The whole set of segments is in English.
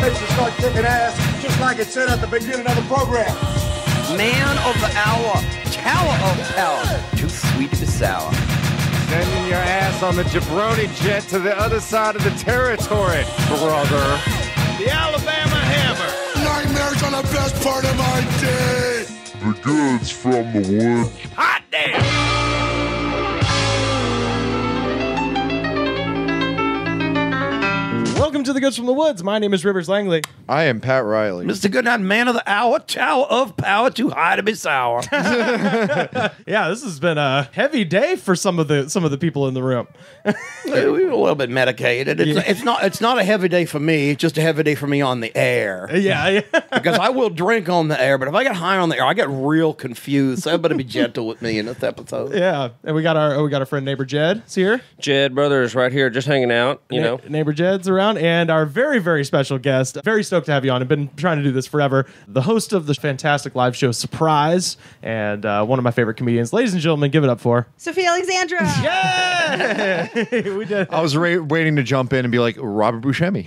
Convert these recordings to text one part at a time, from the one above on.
fixed to start kicking ass, just like it said at the beginning of the program. Man of the hour, tower of power, too sweet to be sour. Sending your ass on the jabroni jet to the other side of the territory, brother. The Alabama Hammer. Nightmares are the best part of my day. The goods from the wood. Hot damn. Welcome to the Goods from the Woods. My name is Rivers Langley. I am Pat Riley. Mr. Goodnight, man of the hour, tower of power, too high to be sour. Yeah, this has been a heavy day for some of the people in the room. We were a little bit medicated. It's not a heavy day for me. It's just a heavy day for me on the air. Yeah. Because I will drink on the air, but if I get high on the air, I get real confused. So everybody be gentle with me in this episode. Yeah, and we got our friend neighbor Jed. Is here? Jed Brothers right here, just hanging out. You know, neighbor Jed's around, and our very, very special guest. Very stoked to have you on. I've been trying to do this forever. The host of the fantastic live show Surprise, and one of my favorite comedians. Ladies and gentlemen, give it up for Sofiya Alexandra. Yeah, we did. I was waiting to jump in and be like, Robert Buscemi.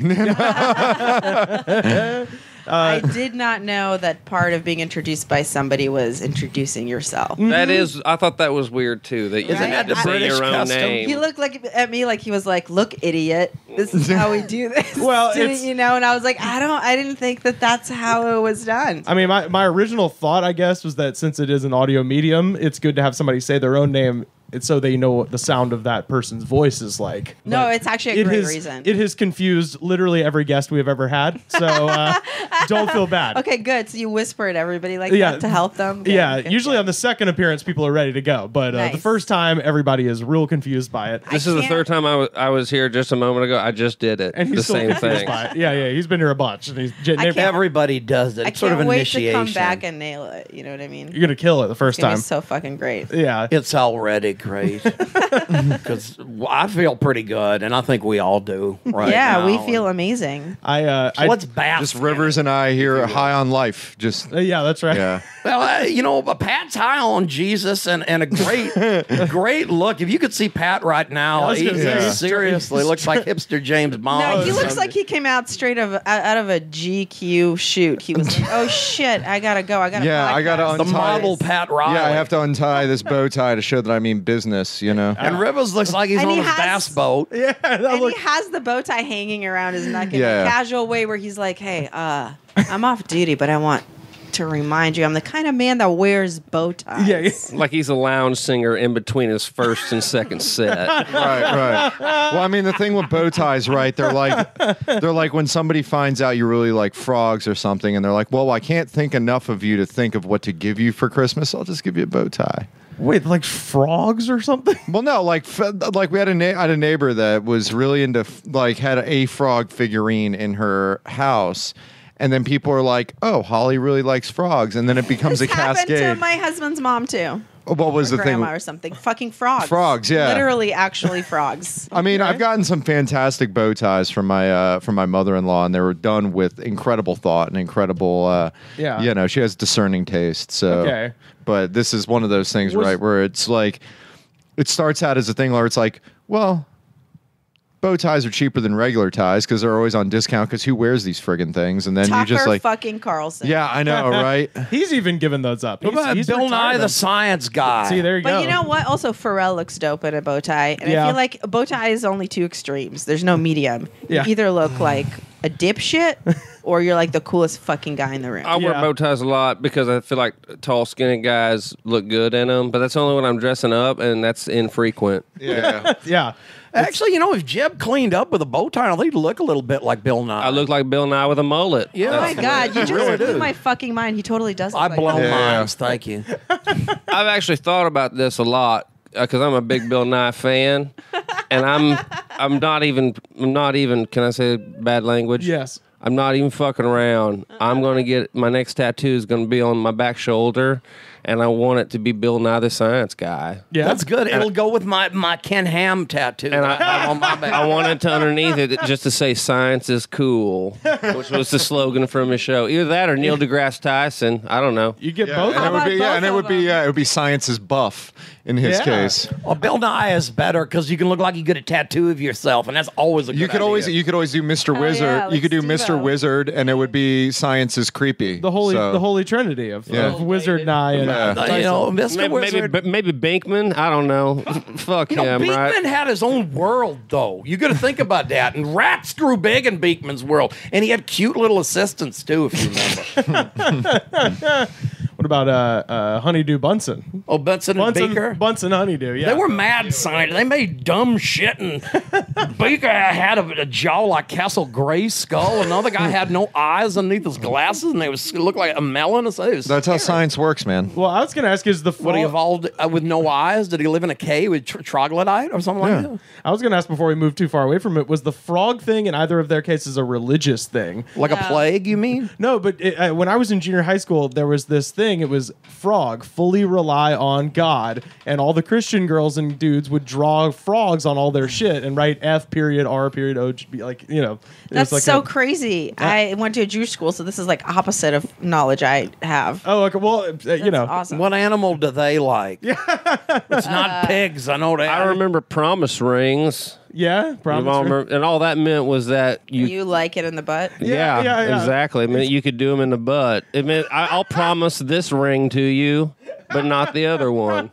I did not know that part of being introduced by somebody was introducing yourself. that is. I thought that was weird too. That you Isn't that the say British your own custom? name. He looked at me like he was like, "Look, idiot, this is how we do this." Well, Didn't you know? And I was like, I didn't think that that's how it was done. I mean, my original thought, I guess, was that since it is an audio medium, it's good to have somebody say their own name. It's so they know what the sound of that person's voice is like. No, But it's actually a great reason. It has confused literally every guest we have ever had. So don't feel bad. Okay, good. So you whisper at everybody like Yeah. that to help them. Good, Yeah, good, usually good. on the second appearance, people are ready to go. But the Nice. first time, everybody is real confused by it. This is the third time I was here just a moment ago. I just did it. And he's the still same confused thing. by it. Yeah, he's been here a bunch. And can't- Everybody does it. I It's sort of can't an wait initiation. to come back and nail it. You know what I mean? You're going to kill it the first It's gonna time. be so fucking great. Yeah. It's already great. Because I feel pretty good, and I think we all do right Yeah, now. we feel amazing. I Let's bask. Just Rivers and I here high on life. Just, yeah, that's right. yeah. Well, Pat's high on Jesus and a great look. If you could see Pat right now, was he gonna say, seriously looks like hipster James Bond. No, he looks like he came out straight out of a GQ shoot. He was like, "Oh shit, I gotta go. I gotta." Yeah, I gotta podcast." the untie model Pat Riley. Yeah, I have to untie this bow tie to show that I mean business, you know? And Rivers looks like he's And on he his has- bass boat. Yeah, that And look, he has the bow tie hanging around his neck in Yeah. a casual way where he's like, "Hey, I'm off duty, but I want to remind you, I'm the kind of man that wears bow ties." yeah. Like he's a lounge singer in between his first and second set. Right. Well, I mean, the thing with bow ties, right? They're like when somebody finds out you really like frogs or something, and they're like, "Well, I can't think enough of you to think of what to give you for Christmas. I'll just give you a bow tie." Wait, like frogs or something? Well, no, like we had a neighbor that was really into had a frog figurine in her house. And then people are like, "Oh, Holly really likes frogs," and then it becomes This a happened cascade. to my husband's mom too. What was Or the thing? grandma or something. Fucking frogs. Frogs, yeah. Literally, actually frogs. I mean, I've gotten some fantastic bow ties from my mother-in-law, and they were done with incredible thought and incredible. Yeah. You know, she has discerning taste. So, Okay. But this is one of those things, right, where it's like, it starts out as a thing where it's like, well, bow ties are cheaper than regular ties because they're always on discount. Because who wears these friggin' things? And then Tucker you just like, fucking Carlson. yeah, I know, right? He's even given those up. What about He's Bill retired Nye the them. Science Guy? See, there you go. But you know what? Also, Pharrell looks dope in a bow tie. And Yeah. I feel like a bow tie is only two extremes. There's no medium. Yeah. You either look like a dipshit or you're like the coolest fucking guy in the room. I wear Yeah. bow ties a lot because I feel like tall, skinny guys look good in them. But that's only when I'm dressing up, and that's infrequent. Yeah. Yeah. Actually, if Jeb cleaned up with a bow tie, I think he'd look a little bit like Bill Nye. I look like Bill Nye with a mullet. Yeah. Oh my God, you just really blew do. my fucking mind. He totally does look I like blow that. Yeah. minds. Thank you. I've actually thought about this a lot because I'm a big Bill Nye fan, and I'm not even. Can I say bad language? Yes. I'm not even fucking around. I'm going to get my next tattoo is going to be on my back shoulder, and I want it to be Bill Nye the Science Guy. Yeah. That's good. It'll go with my Ken Ham tattoo. And have on my back. I wanted to underneath it just to say "Science is cool," which was the slogan from his show. Either that or Neil deGrasse Tyson. I don't know. You get Yeah, both. and it would about be, yeah, and both it of would be, them? it would be Science is buff in his Yeah. case. Well, Bill Nye is better because you can look like you get a tattoo of yourself, and that's always a good You could always idea. do Mr. Hell Wizard. yeah, You could do let's do Mr. Mr. Wizard, and it would be Science is Creepy. The holy trinity of Wizard and I. And Mr. Wizard. Maybe Binkman. I don't know. Fuck him, Beekman right? had his own world, though. You got to think about that. And rats grew big in Beekman's world, and he had cute little assistants too, if you remember. What about Honeydew Bunsen? Oh, Bunsen and Beaker. Bunsen Honeydew. Yeah, They were mad scientists. They made dumb shit, and Beaker had a jaw like Castle Gray's skull. Another guy had no eyes underneath his glasses, and they looked like a melon. That's how science works, man. Well, I was going to ask, is the frog... What, he evolved with no eyes? Did he live in a cave with troglodyte or something like that? I was going to ask before we moved too far away from it, was the frog thing in either of their cases a religious thing? Like a plague, you mean? No, but when I was in junior high school, there was this thing. It was frog, fully rely on God, and all the Christian girls and dudes would draw frogs on all their shit and write F period R period O, like, you know. That's like so crazy. I went to a Jewish school, so this is like opposite of knowledge I have. Oh, okay. Well, you know. Awesome. What animal do they like? It's not pigs. I know that. I remember promise rings. Yeah, promise. And all that meant was that You like it in the butt? Yeah, exactly. It meant you could do them in the butt. It meant I'll promise this ring to you, but not the other one.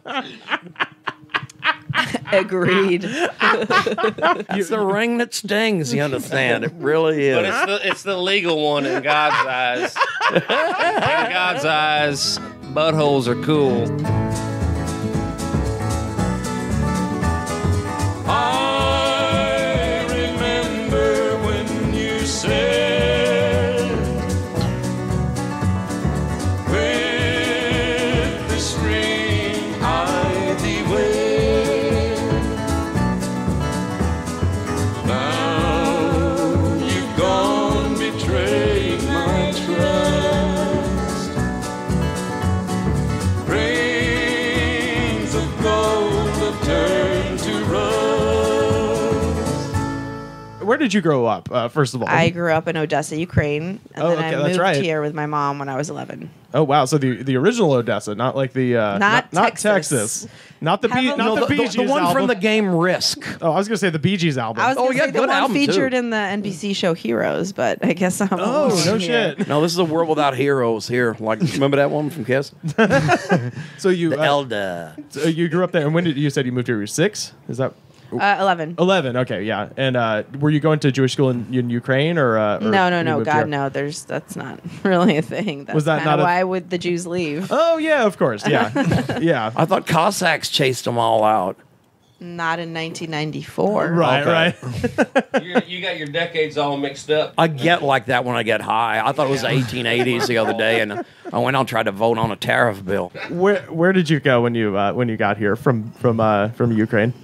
Agreed. It's the ring that stings. You understand? It really is. But it's the legal one in God's eyes. In God's eyes, buttholes are cool. I remember when you said, with this ring I thee wear. Now you've gone, betrayed my trust. Rings of gold have turned to rust. Where did you grow up, first of all? I grew up in Odessa, Ukraine, and then I moved right. here with my mom when I was 11. Oh, wow. So the original Odessa, not like the... Not Texas. Not the Bee Gees the one album. from the game Risk. Oh, I was going to say the Bee Gees album. I was going to say the good one album, too. featured in the NBC show Heroes, but I guess I'm Oh, alone no here. shit. No, this is a world without heroes here. Like, remember that one from Kiss? So you Elder. so you grew up there, and when did you said you moved here? You were 6? Is that 11. 11? Okay, yeah. And were you going to Jewish school in Ukraine or No, you moved God, here? no. That's not really a thing. That's Was that kinda not a- why would the Jews leave? Oh yeah, of course, yeah, yeah. I thought Cossacks chased them all out. Not in 1994. Right, Okay. right. You got your decades all mixed up. I get like that when I get high. I thought it was the 1880s the other day, and I went out and tried to vote on a tariff bill. Where did you go when you got here from Ukraine?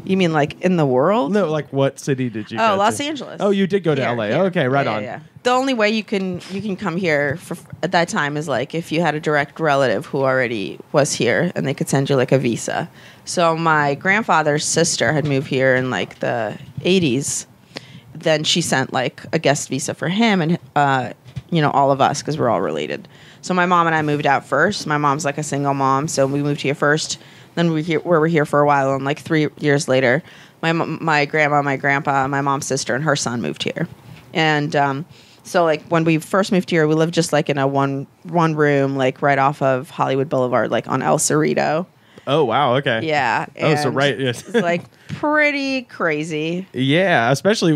You mean like in the world? No, like what city did you? Oh, go Los to? Angeles. Oh, you did go to Here, LA. here. Okay, right Yeah, on. yeah. The only way you can come here at that time is like if you had a direct relative who already was here and they could send you like a visa. So my grandfather's sister had moved here in like the 80s. Then she sent like a guest visa for him and all of us because we're all related. So my mom and I moved out first. My mom's like a single mom, so we moved here first. Then we were here for a while, and like 3 years later, my grandma, my grandpa, my mom's sister, and her son moved here. And so like when we first moved here, we lived just like in a one room, like right off of Hollywood Boulevard, like on El Cerrito. Oh wow. Okay. Yeah. Oh, so and right. Yes. It's like pretty crazy. Yeah, especially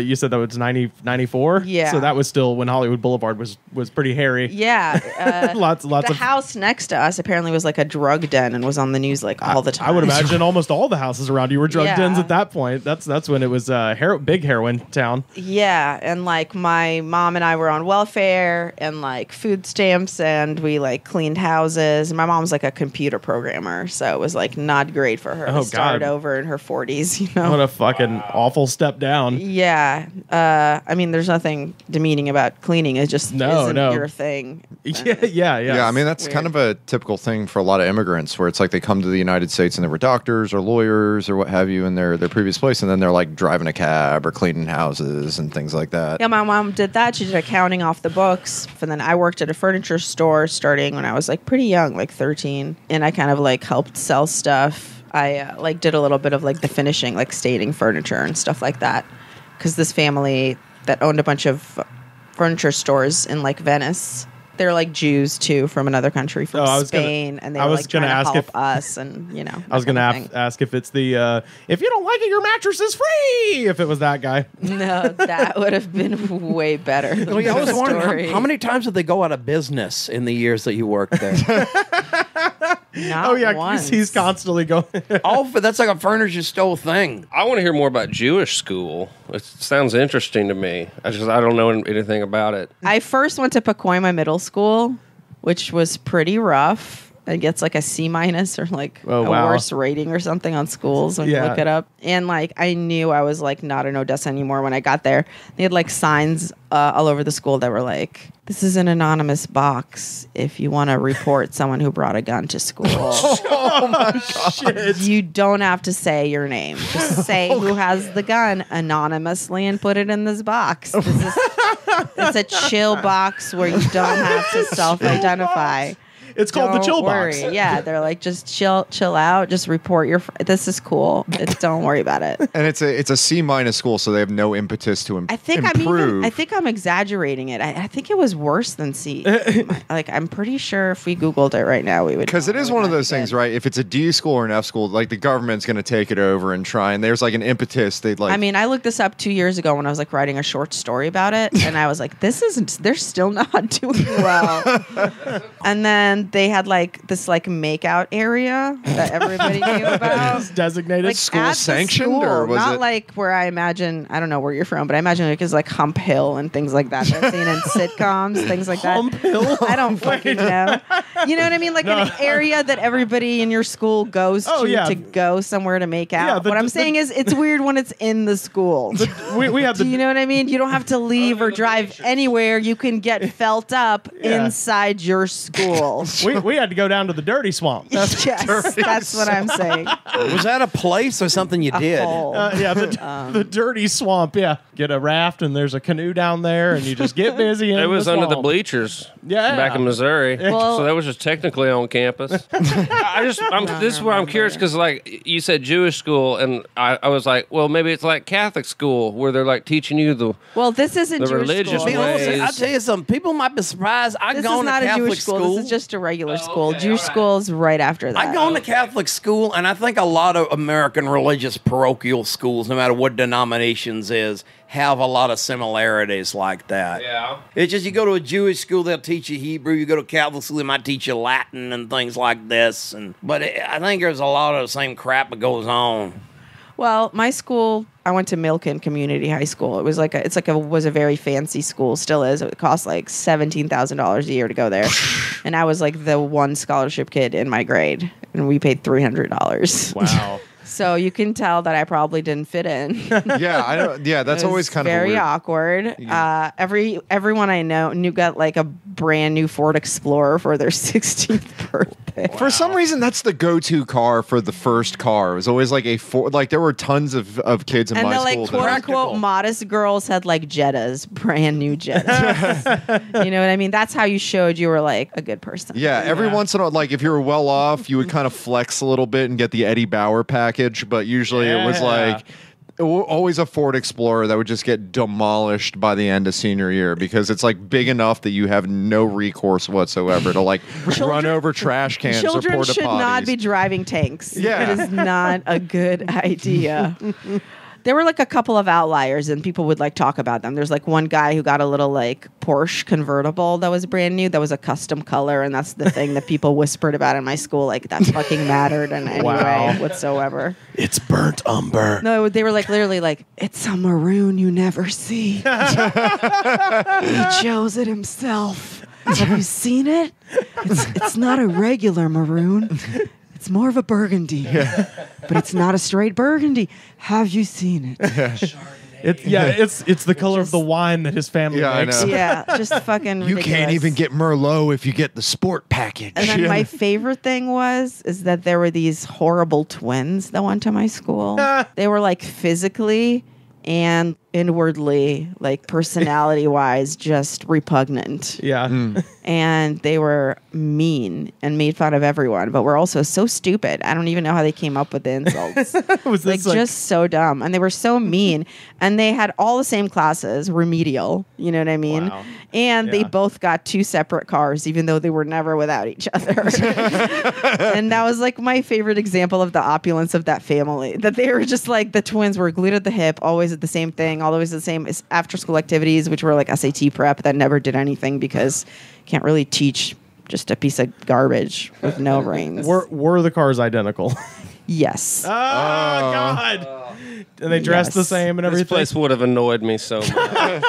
you said that was 94. Yeah. So that was still when Hollywood Boulevard was pretty hairy. Yeah. Lots The of. house next to us apparently was like a drug den and was on the news like all the time. I would imagine almost all the houses around you were drug Yeah. dens at that point. That's when it was big heroin town. Yeah, and like my mom and I were on welfare and like food stamps, and we like cleaned houses. My mom's like a computer programmer, so it was like not great for her Oh, to start God. over in her 40s. You know. What a fucking awful step down. Yeah, I mean, there's nothing demeaning about cleaning. It just isn't your thing. Yeah. Yeah, I mean, that's weird. kind of a typical thing for a lot of immigrants where it's like they come to the United States and they were doctors or lawyers or what have you in their previous place, and then they're like driving a cab or cleaning houses and things like that. Yeah, my mom did that. She did accounting off the books. And then I worked at a furniture store starting when I was like pretty young, like 13. And I kind of like helped sell stuff. I like did a little bit of like the finishing, like staging furniture and stuff like that. Because this family that owned a bunch of furniture stores in like Venice. They're like Jews too from another country, from Spain, and they were like trying to help us, and you know. I was gonna ask if it's the if you don't like it, your mattress is free. If it was that guy, no, that would have been way better. I was wondering how many times did they go out of business in the years that you worked there? Not once. he's constantly going. That's like a furniture store thing. I want to hear more about Jewish school. It sounds interesting to me. I don't know anything about it. I first went to Pacoima Middle School, which was pretty rough. It gets like a C- or like a worse rating or something on schools when you look it up. And like I knew I was like not in Odessa anymore when I got there. They had like signs all over the school that were like, "This is an anonymous box if you want to report someone who brought a gun to school." Oh my god! You don't have to say your name. Just say who has the gun anonymously and put it in this box. It's a chill box where you don't have to self-identify. It's called the chill worry. box. Yeah, they're like, just chill out. Just report your. This is cool. Don't worry about it. And it's a C- school, so they have no impetus to improve. I think I'm exaggerating it. I think it was worse than C. Like I'm pretty sure if we Googled it right now, we would. Because it is one of those things, right? If it's a D school or an F school, like the government's going to take it over and try. And there's like an impetus. They'd like. I mean, I looked this up 2 years ago when I was like writing a short story about it, and I was like, this isn't. They're still not doing well. And then they had like this like makeout area that everybody knew about. It's designated Like school at the sanctioned, school, or was not it like where I imagine? I don't know where you're from, but I imagine it is like Hump Hill and things like that. I've seen in sitcoms, things like that. Hump Hill? I don't fucking know. You know what I mean? Like an area that everybody in your school goes to go somewhere to make out. Yeah, what I'm saying is, it's weird when it's in the school. we have Do you know what I mean? You don't have to leave or drive anywhere. You can get felt up inside your school. We had to go down to the dirty swamp. Yes, that's what I'm saying. Was that a place or something you did? The dirty swamp. Yeah, get a raft and there's a canoe down there, and you just get busy. It was under the swamp. bleachers. Yeah. Back in Missouri. Well- So that was just technically on campus. This is where I'm curious because, like, you said Jewish school, and I was like, well, maybe it's like Catholic school where they're like teaching you the. Well, this isn't The Jewish religious school. ways. I'll tell you something. People might be surprised. I've This gone is not to a Catholic Jewish school. This is just a regular school. Jewish school is right after that. I've gone to Catholic school, and I think a lot of American religious parochial schools, no matter what denominations is, have a lot of similarities like that. Yeah. It's just you go to a Jewish school, they'll teach you Hebrew. You go to a Catholic school, they might teach you Latin and things like this. But I think there's a lot of the same crap that goes on. Well, my school, I went to Milken Community High School. It was like was a very fancy school, still is. It cost like $17,000 a year to go there, and I was like the one scholarship kid in my grade, and we paid $300. Wow. So you can tell that I probably didn't fit in. Yeah, I know. Yeah, that's It was always kind of very weird. awkward. Everyone I knew got like a brand new Ford Explorer for their 16th birthday. For some reason, that's the go-to car for the first car. It was always like a Ford. Like there were tons of kids in And my the like school. quote unquote modest girls had like Jettas, brand new Jettas. You know what I mean? That's how you showed you were like a good person. Yeah, every once in a while, like if you were well off, you would kind of flex a little bit and get the Eddie Bauer package. But usually it was like always a Ford Explorer that would just get demolished by the end of senior year because it's like big enough that you have no recourse whatsoever to like run over trash cans or Children porta should not potties. be driving tanks. Yeah. It is not a good idea. There were like a couple of outliers, and people would like talk about them. There's like one guy who got a little like Porsche convertible that was brand new, that was a custom color, and that's the thing that people whispered about in my school. Like that fucking mattered in any way whatsoever. It's burnt umber. No, they were like literally like, it's a maroon you never see. He chose it himself. Have you seen it? It's not a regular maroon. It's more of a burgundy. But it's not a straight burgundy. Have you seen it? It's the color of the wine that his family Yeah, I makes. know. Yeah, just fucking You can't ridiculous. even get Merlot if you get the sport package. And then my favorite thing is that there were these horrible twins that went to my school. They were like physically and inwardly, like personality-wise, just repugnant. Yeah. And they were mean and made fun of everyone, but were also so stupid. I don't even know how they came up with the insults. Was like this like just so dumb, and they were so mean. And they had all the same classes, remedial. You know what I mean? Wow. And they Yeah. both got 2 separate cars, even though they were never without each other. And that was like my favorite example of the opulence of that family. That they were just like the twins were glued at the hip, always at the same thing, always the same after school activities, which were like SAT prep that never did anything because you can't really teach just a piece of garbage with no brains. were the cars identical? Yes. Oh, God. And they dressed the Yes. same and This everything. place would have annoyed me so much.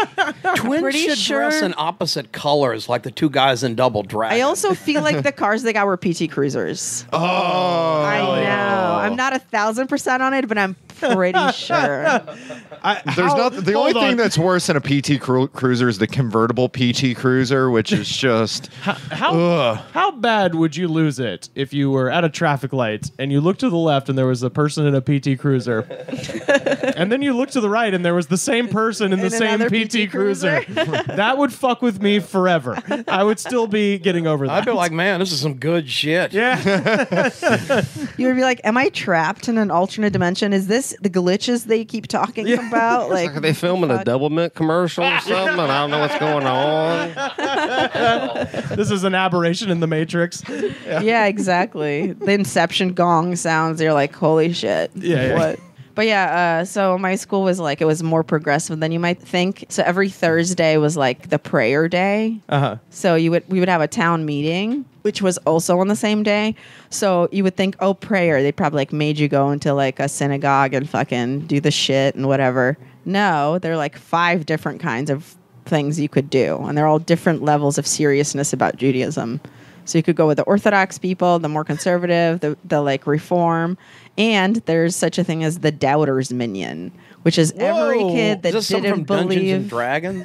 Twins Pretty should dress sure- in opposite colors, like the 2 guys in Double Dragon. I also feel like the cars they got were PT Cruisers. Oh, I know. I'm not 1,000% on it, but I'm pretty sure. There's not the only thing that's worse than a PT Cruiser is the convertible PT Cruiser, which is just How bad would you lose it if you were at a traffic light and you looked to the left and there was a person in a PT Cruiser, and then you looked to the right and there was the same person in the In same another PT PT Cruiser? That would fuck with me forever. I would still be getting over that. I'd be like, man, this is some good shit. yeah. You would be like, am I trapped in an alternate dimension? Is this the glitches they keep talking about? Like, Are they filming a Double Mint commercial or something? I don't know what's going on. This is an aberration in the Matrix. yeah, exactly. The Inception gong sounds. You're like, holy shit. Yeah. What? But yeah, so my school was like, it was more progressive than you might think. So every Thursday was like the prayer day. Uh-huh. So we would have a town meeting, which was also on the same day. So you would think, oh, prayer. They probably like made you go into like a synagogue and fucking do the shit and whatever. No, there are like 5 different kinds of things you could do, and they're all different levels of seriousness about Judaism. So you could go with the Orthodox people, the more conservative, the like Reform, and there's such a thing as the Doubters Minion, which is every Whoa. kid that Is this something didn't from Dungeons and believe. Dragons?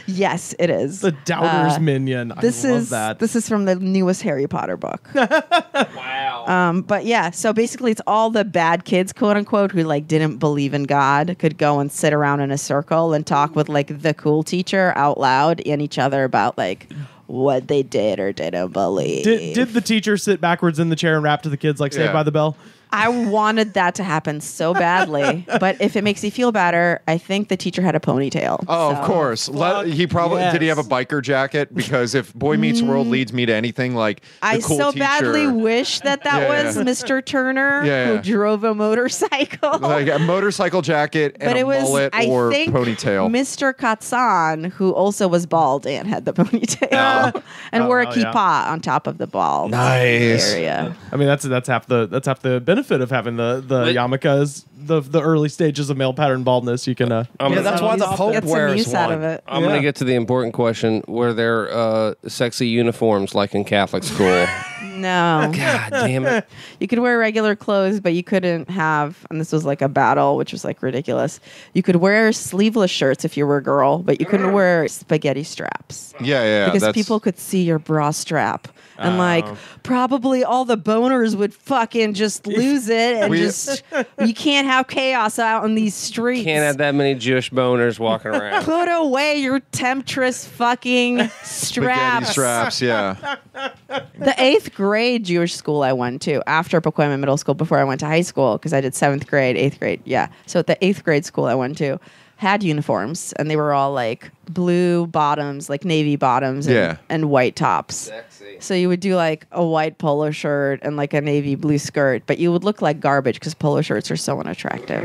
Yes, it is. The Doubters Minion. This I love is that. this is from the newest Harry Potter book. Wow. But yeah, so basically it's all the bad kids, quote unquote, who like didn't believe in God could go and sit around in a circle and talk with like the cool teacher out loud and each other about like what they did or didn't believe. Did the teacher sit backwards in the chair and rap to the kids like Saved Yeah. by the Bell? I wanted that to happen so badly, but if it makes you feel better, I think the teacher had a ponytail. Oh, so- of course. He probably did. He have a yes. biker jacket because if Boy Meets World leads me to anything, like the I cool so teacher, badly wish that Yeah, was yeah. Mr. Turner Yeah, who yeah. drove a motorcycle. like a motorcycle jacket and But a it was, mullet I or think, ponytail. Mr. Katsan, who also was bald and had the ponytail, and wore a oh, kippah yeah. on top of the bald Nice. area. I mean, that's half the benefit of having the Wait. yarmulke is the early stages of male pattern baldness. You can I'm Yeah, gonna- that's why the Pope Get some wears use out one. of it. I'm going Yeah. to get to the important question. Were there sexy uniforms like in Catholic school? No, God damn it. you could wear regular clothes, but you couldn't have. And this was like a battle, which was like ridiculous. You could wear sleeveless shirts if you were a girl, but you couldn't wear spaghetti straps. Yeah, Because that's- people could see your bra strap. And like probably all the boners would fucking just lose it and just you can't have chaos out on these streets. Can't have that many Jewish boners walking around. Put away your temptress fucking spaghetti straps. straps. Yeah, The 8th grade Jewish school I went to after Pacoima Middle School before I went to high school because I did 7th grade, 8th grade. Yeah. So the 8th grade school I went to had uniforms and they were all like blue bottoms, like navy bottoms and, Yeah. and white tops. So you would do like a white polo shirt and like a navy blue skirt, but you would look like garbage because polo shirts are so unattractive.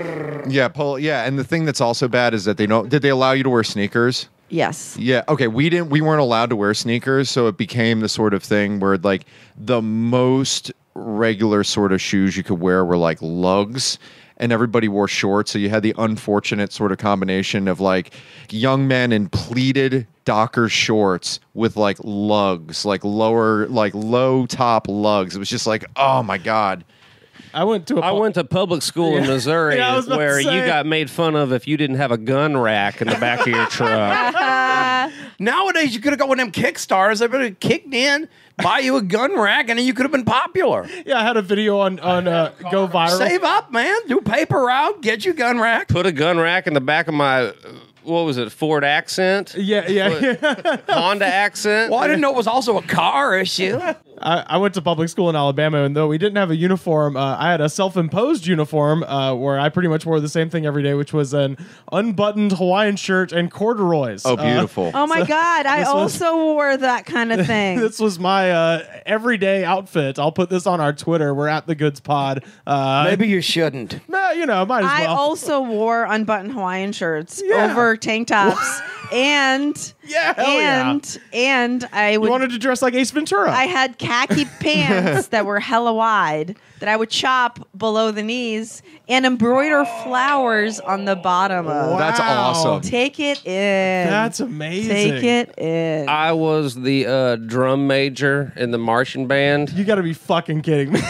yeah. And the thing that's also bad is that did they allow you to wear sneakers? Yes. Yeah. Okay. We weren't allowed to wear sneakers, so it became the sort of thing where like the most regular sort of shoes you could wear were like lugs. And everybody wore shorts, so you had the unfortunate sort of combination of like young men in pleated Docker shorts with like lugs, like low top lugs. It was just like, oh my god. I went to I went to public school in Missouri Yeah, I was about to where say. you got made fun of if you didn't have a gun rack in the back of your truck. Nowadays, you could have gone with them Kickstarters. They would have kicked in, buy you a gun rack, and then you could have been popular. Yeah, I had a video on Go Viral. Save up, man. Do paper route. Get you gun rack. Put a gun rack in the back of my, what was it, Ford Accent? Yeah. Honda Accent? Well, I didn't know it was also a car issue. I went to public school in Alabama, and though we didn't have a uniform, I had a self-imposed uniform where I pretty much wore the same thing every day, which was an unbuttoned Hawaiian shirt and corduroys. Oh, beautiful. Oh my God! I also wore that kind of thing. This was my everyday outfit. I'll put this on our Twitter. We're at the Goods Pod. Maybe you shouldn't. Might as well. I also wore unbuttoned Hawaiian shirts over tank tops, and and I would. You wanted to dress like Ace Ventura. I had khaki pants that were hella wide that I would chop below the knees and embroider flowers on the bottom of. That's awesome. Take it in. That's amazing. Take it in. I was the drum major in the marching band. You got to be fucking kidding me.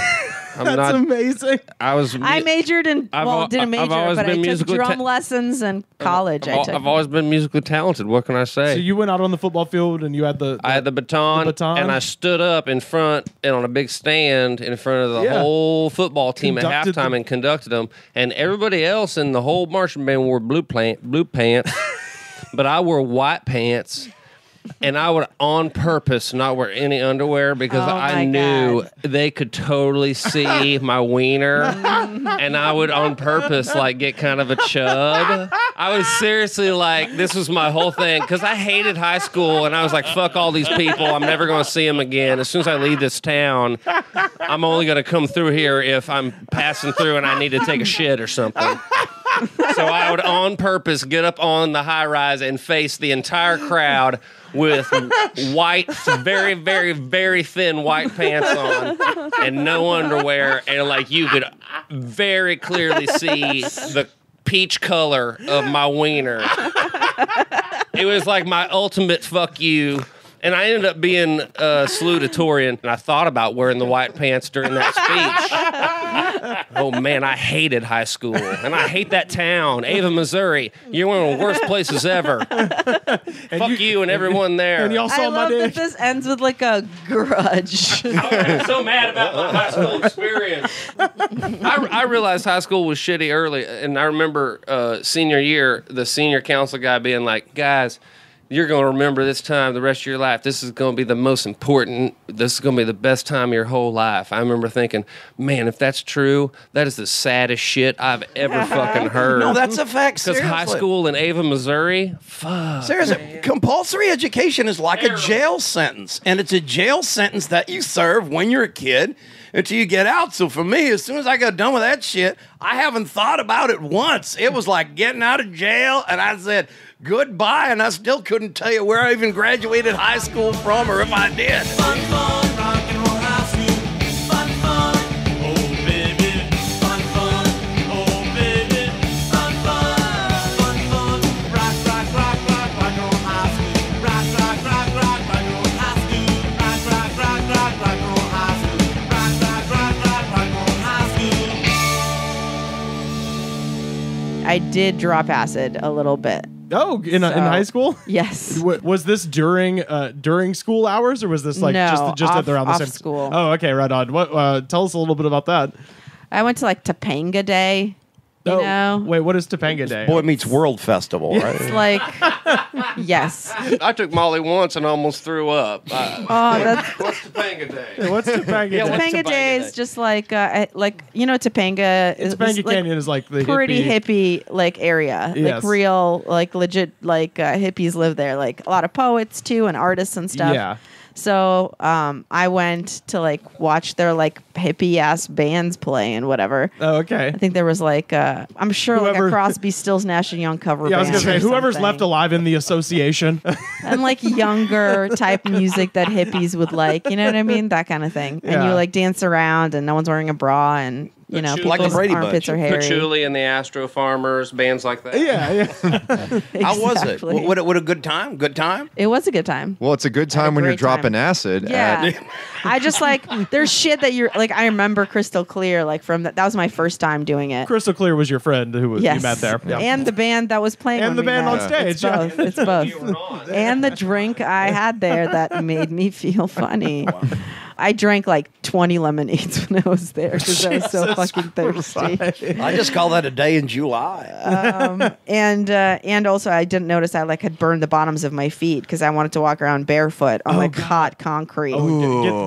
That's not amazing. I majored in, didn't major, but I took drum lessons in college. I've always been musically talented. What can I say? So you went out on the football field and you had I had the baton, and I stood up in front and on a big stand in front of the whole football team at halftime and conducted them. And everybody else in the whole marching band wore blue pants, but I wore white pants. And I would on purpose not wear any underwear because I knew they could totally see my wiener. And I would on purpose like get kind of a chub. I was seriously like, this was my whole thing because I hated high school and I was like, fuck all these people. I'm never going to see them again. As soon as I leave this town, I'm only going to come through here if I'm passing through and I need to take a shit or something. So I would on purpose get up on the high rise and face the entire crowd with white, very, very, very thin white pants on and no underwear. And like you could very clearly see the peach color of my wiener. It was like my ultimate fuck you. And I ended up being salutatorian, and I thought about wearing the white pants during that speech. Oh, man, I hated high school, and I hate that town, Ava, Missouri. You're one of the worst places ever. Fuck you and everyone there. And y'all saw I love that this ends with like a grudge. I'm so mad about my high school experience. I realized high school was shitty early, and I remember senior year, the senior council guy being like, guys, you're going to remember this time the rest of your life. This is going to be the most important. This is going to be the best time of your whole life. I remember thinking, man, if that's true, that is the saddest shit I've ever fucking heard. No, that's a fact. Because high school in Ava, Missouri, fuck. Seriously, man. Compulsory education is like a jail sentence, and it's a jail sentence that you serve when you're a kid until you get out. So for me, as soon as I got done with that shit, I haven't thought about it once. It was like getting out of jail, and I said goodbye, and I still couldn't tell you where I even graduated high school from or if I did. Fun, fun, rock and roll high school. Fun, fun, oh baby. Fun, fun, oh baby. Fun, fun, rock, rock, rock, rock, rock and roll high school. Rock, rock, rock, rock, rock and roll high school. Rock, rock, rock, rock, rock and roll high school. Rock, rock, rock, rock, rock and roll high school. I did drop acid a little bit. Oh, in high school? Yes. Was this during school hours, or was this like just off, around the off same school? Oh, okay, right on. What? Tell us a little bit about that. I went to like Topanga Day. You know? Wait, what is Topanga Day? Boy Meets World Festival, right? It's like, yes. I took Molly once and almost threw up. That's What's Topanga Day? What's Topanga Day? Topanga Day is just like you know, Topanga is Topanga like Canyon is like the pretty hippie like area, Yes. like real like legit like hippies live there, like a lot of poets too and artists and stuff. Yeah. So I went to like watch their like hippie ass bands play and whatever. Oh, okay. I think there was like I'm sure like Whoever- a Crosby, Stills, Nash and Young cover Yeah, I was band. gonna say or whoever's something. left alive in the association. And like younger type music that hippies would like, you know what I mean? That kind of thing. And Yeah. you like dance around and no one's wearing a bra and You know, Like the people's Brady armpits Bunch. are hairy. Patchouli and the Astro Farmers, bands like that. Yeah. How was it? Exactly. What a good time? Good time? It was a good time. Well, it's a good time when you're great time. dropping acid. Yeah. I just like, there's shit that you're like, I remember crystal clear, like from that was my first time doing it. Crystal Clear was your friend who was Yes. you met there. Yeah. And the band that was playing. And when the we band met. on stage, It's yeah. both. It's both. And the drink I had there that made me feel funny. I drank like 20 lemonades when I was there because I was so Jesus fucking thirsty. I just call that a day in July. And also I didn't notice I like had burned the bottoms of my feet because I wanted to walk around barefoot on like hot concrete.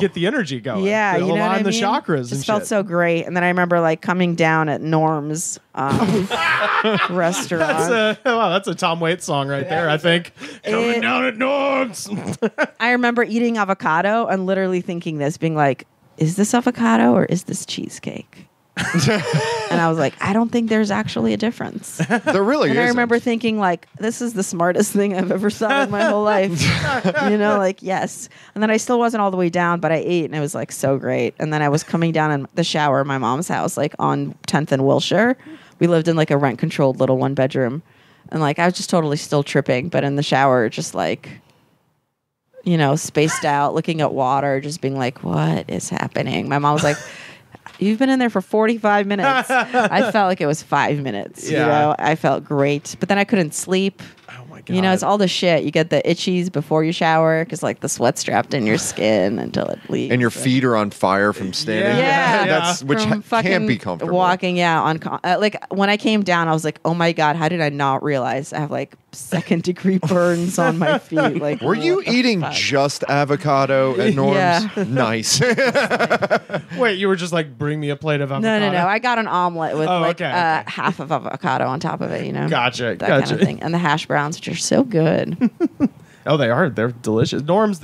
Get the energy going. Yeah, you know what I align the mean? chakras. Just and felt shit. so great. And then I remember like coming down at Norm's restaurant. That's a Tom Waits song right there. I think. Coming down at Norm's. I remember eating avocado and literally thinking this, being like, is this avocado or is this cheesecake? And I was like, I don't think there's actually a difference. There really And is. I remember thinking, like, this is the smartest thing I've ever thought in my whole life. You know, like, yes. And then I still wasn't all the way down, but I ate, and it was, like, so great. And then I was coming down in the shower at my mom's house, like, on 10th and Wilshire. We lived in, like, a rent-controlled little one-bedroom. And, like, I was just totally still tripping, but in the shower, just, like, you know, spaced out, looking at water, just being like, what is happening? My mom was like, you've been in there for 45 minutes. I felt like it was 5 minutes. Yeah. You know, I felt great. But then I couldn't sleep. Oh my god. You know, it's all the shit. You get the itchies before you shower because, like, the sweat's trapped in your skin until it leaves. and your feet are on fire from standing. Yeah. That's which From can't fucking be comfortable. walking out on like when I came down, I was like, oh my god, how did I not realize I have like 2nd-degree burns on my feet? Like, Were you what the eating fuck? just avocado at Norm's? Yeah. Nice. Wait, you were just like, bring me a plate of avocado. No. I got an omelet with Oh, like okay. half of avocado on top of it. You know, Gotcha. that kind of thing. And the hash browns, which are so good. Oh, they are. They're delicious. Norm's.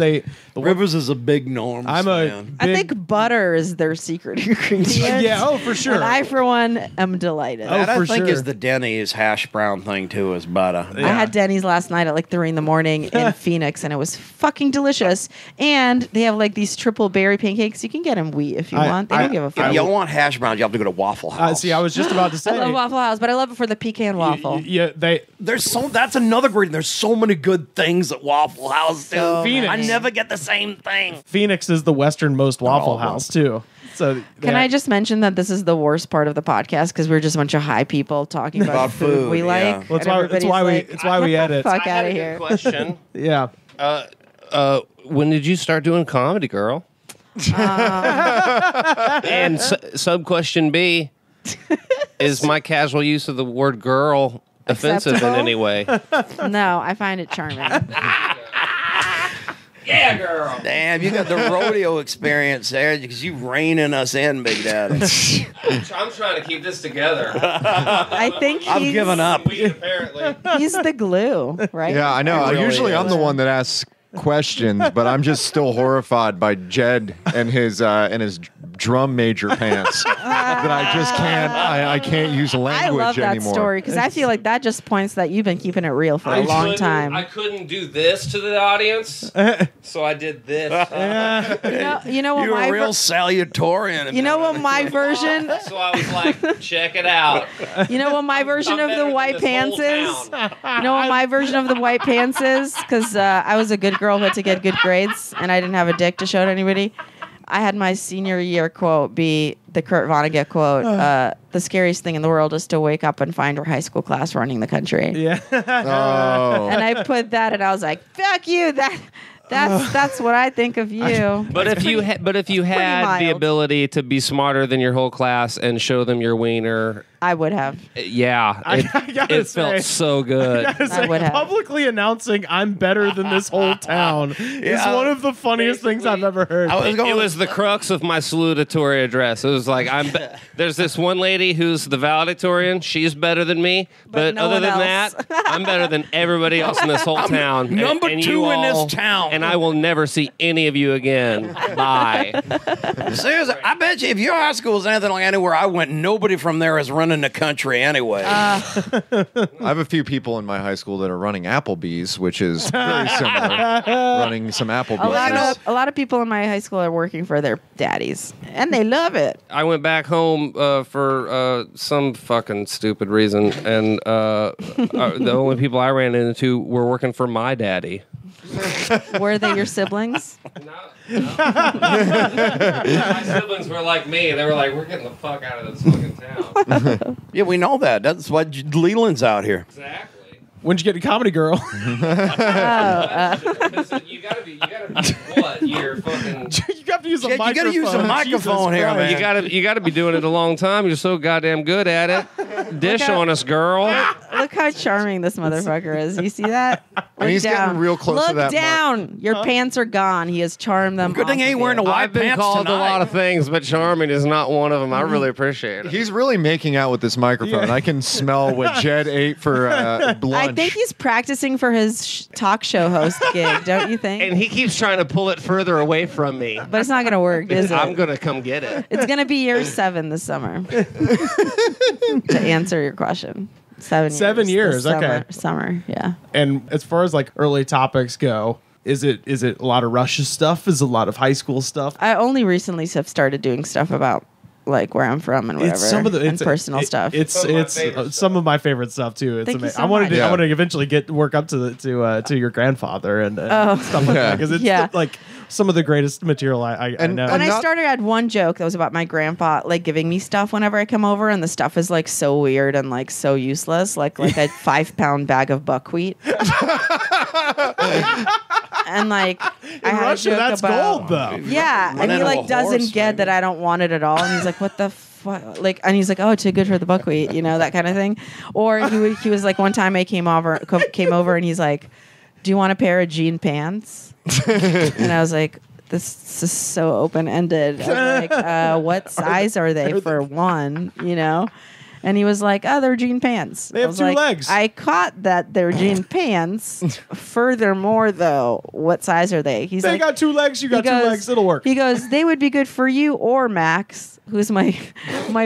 Rivers is a big Norms I'm a. fan. I think butter is their secret ingredient. Yeah. Oh, for sure. And I, for one, am delighted. Oh, That I for think sure. is the Denny's hash brown thing too, is butter. I had Denny's last night at like 3 a.m. in Phoenix, and it was fucking delicious. And they have like these triple berry pancakes. You can get them wheat if you want. They don't give a If fuck. you want hash browns, you have to go to Waffle House. See, I was just about to say. I love Waffle House, but I love it for the pecan waffle. Yeah, they. That's another great. There's so many good things at Waffle House. Dude. So Phoenix. I never get the same thing. Phoenix is the westernmost Waffle all of them. House too. So Can I just mention that this is the worst part of the podcast because we're just a bunch of high people talking about About food we food, like. yeah. Well, it's why we "Get edit. the fuck I out had of a here. good question. Yeah. When did you start doing comedy, girl? And sub question B, is my casual use of the word girl offensive in Acceptable? any way? No, I find it charming. Yeah, girl. Damn, you got the rodeo experience there because you reining us in, Big Daddy. I'm trying to keep this together. I think I've he's, given up. We apparently. he's the glue, right? Yeah, I know. It really Usually I'm is. the one that asks questions, but I'm just still horrified by Jed and his drum major pants that I just can't. I can't use I language love that anymore. story because I feel like that just points that you've been keeping it real for a long time. I couldn't do this to the audience, so I did this. You know what You're my a real ver- salutatorian. you know what my version So I was like, check it out. you know what my version I'm of better the than white this pants whole is? town. You know what my version of the white pants is? Because I was a good girl who had to get good grades, and I didn't have a dick to show to anybody. I had my senior year quote be the Kurt Vonnegut quote. The scariest thing in the world is to wake up and find your high school class running the country. Yeah. Oh. And I put that, and I was like, "Fuck you!" That's what I think of you. But if you had the mild. ability to be smarter than your whole class and show them your wiener, I would have. yeah, I gotta it felt say- so good. I would have. Publicly announcing I'm better than this whole town is Yeah. one of the funniest things I've ever heard. It was the crux of my salutatory address. It was like there's this one lady who's the valedictorian. She's better than me, but no other one than else. that, I'm better than everybody else in this whole town. And- number and two you in this all- town. and I will never see any of you again. Bye. Seriously, I bet you if your high school is anything like anywhere I went, nobody from there is running running the country anyway. I have a few people in my high school that are running Applebee's, which is very similar. Running some Applebee's. A lot of people in my high school are working for their daddies, and they love it. I went back home for some fucking stupid reason, and the only people I ran into were working for my daddy. Were they your siblings? No. My siblings were like me. They were like, we're getting the fuck out of this fucking town. Yeah, we know that. That's why Leland's out here. Exactly. When'd you get a comedy girl? Listen, you gotta be what? You're fucking. You have to use a Yeah, microphone. you gotta use a microphone here, man. You gotta be doing it a long time. You're so goddamn good at it. Dish on us, girl. Look how charming this motherfucker is. You see that? And he's getting real close Look to that down. Your pants are gone. He has charmed them. Good thing off he ain't of wearing you. a white I've been pants called tonight. a lot of things, but charming is not one of them. I really appreciate it. He's really making out with this microphone. Yeah. I can smell what Jed ate for lunch. I think he's practicing for his talk show host gig, don't you think? And he keeps trying to pull it further away from me. But it's not going to work, is it? I'm gonna come get it. It's going to be year 7 this summer. To answer your question. 7 years. 7 years, this okay. Summer, yeah. And as far as like early topics go, is it a lot of Russia stuff? Is it a lot of high school stuff? I only recently have started doing stuff about like where I'm from and whatever, It's some of the and personal stuff. It's some of my favorite stuff too. It's Thank you amazing. so I wanted much. to I want to eventually work up to your grandfather and stuff like that because it's Yeah. like some of the greatest material I know. When I started, I had one joke that was about my grandpa like giving me stuff whenever I come over, and the stuff is like so weird and like so useless, like a 5-pound bag of buckwheat. And like In I had Russia, a joke that's about, gold though. Yeah, and Running he a like horse, doesn't get maybe. that I don't want it at all, and he's like, "What the fuck?" Like, and he's like, "Oh, too good for the buckwheat," you know, that kind of thing. Or he was like, one time I came over, and he's like, "Do you want a pair of jean pants?" And I was like, This is so open ended. Like, what size are they for one? You know. And he was like, "Oh, they're jean pants." They have I was 2 like, legs. I caught that they're jean pants. Furthermore, though, what size are they? He's They like, got 2 legs. You got he 2 goes- legs. It'll work. He goes, "They would be good for you or Max," who's my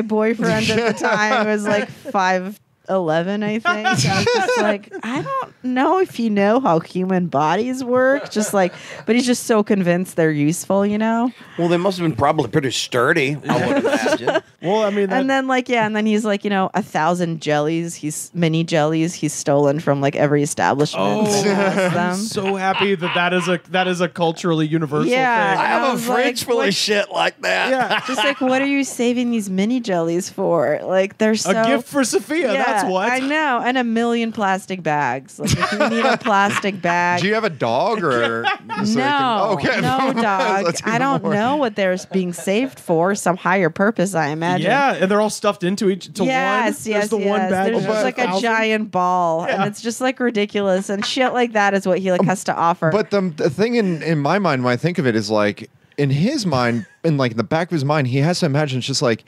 boyfriend at the time. Was like 5'11", I think. I was just like, I don't know if you know how human bodies work. Just like, but he's just so convinced they're useful, you know. Well, they must have been probably pretty sturdy, I would imagine. Well, I mean, And then and then he's like, 1,000 jellies. Mini jellies. He's stolen from like every establishment. that has them. I'm so happy that is a culturally universal Yeah. thing. I have I a was fridge like, full what- of shit like that. Yeah. Just like, what are you saving these mini jellies for? Like, they're so A gift for Sophia. That's what. I know, and a million plastic bags. Like, if you need a plastic bag, Do you have a dog or? so no, they can- okay, no dog. That's I even don't more. know what they're being saved for. Some higher purpose, I imagine. Yeah, and they're all stuffed into Yes, one. yes, There's the one yes. bag. There's of just like a 1,000. giant ball, Yeah. and it's just like ridiculous and shit like that is what he like has to offer. But the thing in my mind when I think of it is like in his mind, in like the back of his mind, he has to imagine it's just like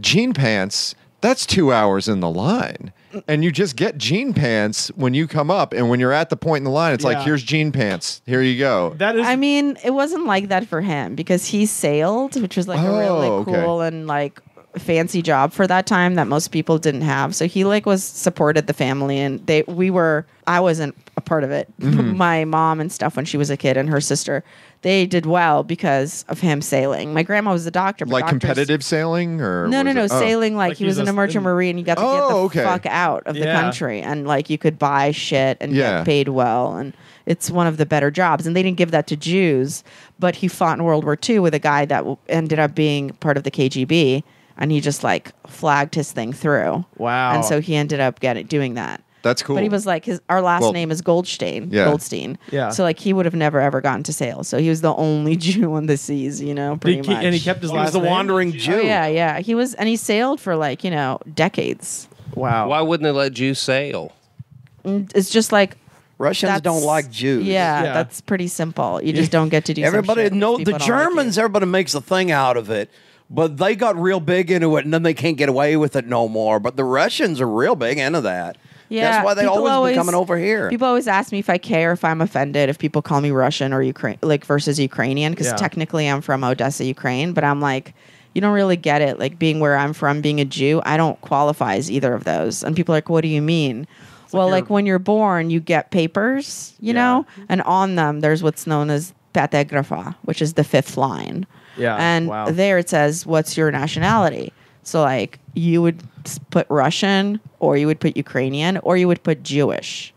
jean pants. That's 2 hours in the line. And you just get jean pants when you come up, and when you're at the point in the line, it's like, Yeah. here's jean pants. Here you go. That is. I mean, it wasn't like that for him because he sailed, which was like a really Oh, okay. cool and like fancy job for that time that most people didn't have. So he like was supported the family, and I wasn't a part of it. Mm-hmm. My mom and stuff when she was a kid and her sister, they did well because of him sailing. My grandma was a doctor, but Like doctors- competitive sailing or No, was no, it- oh. sailing like he he was was in a merchant marine. You got to get the okay. fuck out of the Yeah. country, and like you could buy shit and Yeah. get paid well, and it's one of the better jobs. And they didn't give that to Jews, but he fought in World War II with a guy that ended up being part of the KGB, and he just like flagged his thing through. Wow. And so he ended up doing that. That's cool. But he was like our last Well, name is Goldstein. yeah. Goldstein. Yeah. So like he would have never ever gotten to sail. So he was the only Jew on the seas, pretty much. And he kept his He was last the name? wandering Jew. Oh, yeah. He sailed for like, decades. Wow. Why wouldn't they let Jews sail? It's just like Russians that's- don't like Jews. Yeah, Yeah. that's pretty simple. You just don't get to do. Everybody some shit know if the people don't like Germans. you. Everybody makes a thing out of it, but they got real big into it, and then they can't get away with it no more. But the Russians are real big into that. Yeah, That's why they people always been coming over here. People always ask me if I care if I'm offended if people call me Russian or Ukraine, like versus Ukrainian, because Yeah. technically I'm from Odessa, Ukraine. But I'm like, you don't really get it. Like being where I'm from, being a Jew, I don't qualify as either of those. And people are like, what do you mean? Well, like when you're born, you get papers, you know, and on them there's what's known as pategrapha, which is the fifth line. Yeah. And there it says, what's your nationality? So like you would put Russian, or you would put Ukrainian, or you would put Jewish.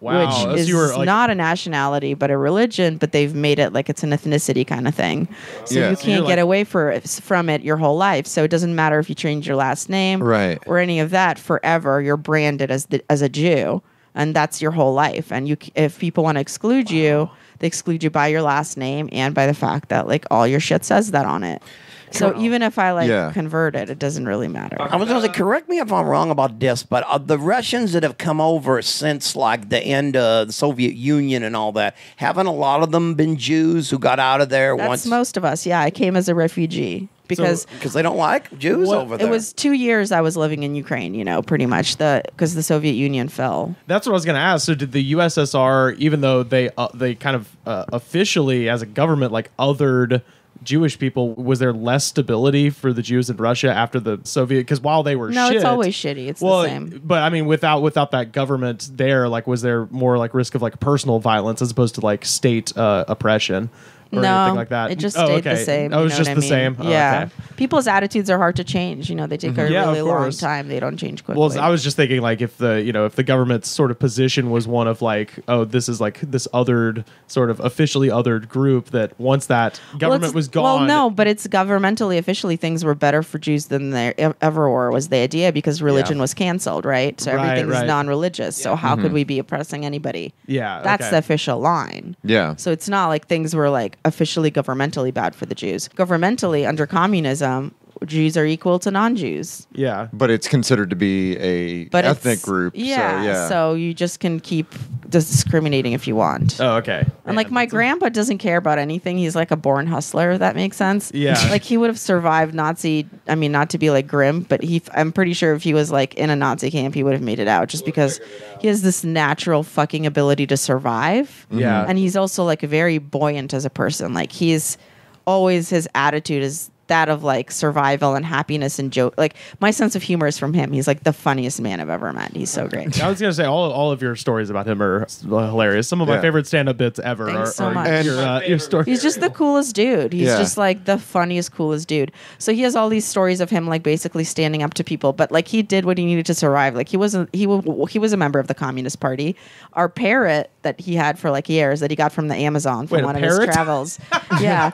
Wow. Which is not a nationality, but a religion, but they've made it like it's an ethnicity kind of thing. So you can't get away from it your whole life. So it doesn't matter if you change your last name or any of that. Forever, you're branded as a Jew, and that's your whole life. And if people want to exclude you, they exclude you by your last name and by the fact that like all your shit says that on it. So even if I convert it, it doesn't really matter. I was going to say, correct me if I'm wrong about this, but the Russians that have come over since like the end of the Soviet Union and all that, haven't a lot of them been Jews who got out of there That's once? most of us. Yeah, I came as a refugee because they don't like Jews over there. It was 2 years I was living in Ukraine, you know, pretty much because the Soviet Union fell. That's what I was going to ask. So did the USSR, even though they kind of officially as a government like othered Jewish people, was there less stability for the Jews in Russia after the Soviet? Because while they were it's always shitty. It's the same. But I mean, without that government there, like, was there more like risk of like personal violence as opposed to like state oppression? Or anything like that? It just stayed the same. Oh, it was just the same. Yeah. Okay. People's attitudes are hard to change. You know, they take a really long time. They don't change quickly. Well, I was just thinking like if the government's sort of position was one of like, oh, this is like this othered sort of officially othered group, that once that government was gone. Well, no, but it's governmentally, officially, things were better for Jews than they ever were, was the idea, because religion was canceled, right? So everything is non-religious. So how could we be oppressing anybody? Yeah. That's the official line. Yeah. So it's not like things were like officially governmentally bad for the Jews. Governmentally, under communism, Jews are equal to non-Jews. Yeah. But it's considered to be a ethnic group. Yeah. So you just can keep discriminating if you want. Oh, okay. And like my grandpa doesn't care about anything. He's like a born hustler, if that makes sense. Yeah. Like he would have survived Nazi, I mean, not to be like grim, but I'm pretty sure if he was like in a Nazi camp, he would have made it out, just because he has this natural fucking ability to survive. Yeah. And he's also like very buoyant as a person. Like he's always, his attitude is that of like survival and happiness and joke. Like my sense of humor is from him. He's like the funniest man I've ever met. He's so great. I was gonna say all of your stories about him are hilarious. Some of my favorite stand-up bits ever Thanks so are much. your stories. He's just the coolest dude. He's just like the funniest, coolest dude. So he has all these stories of him like basically standing up to people, but like he did what he needed to survive. Like he was a member of the Communist Party. Our parrot that he had for like years that he got from the Amazon from one of his travels. Yeah.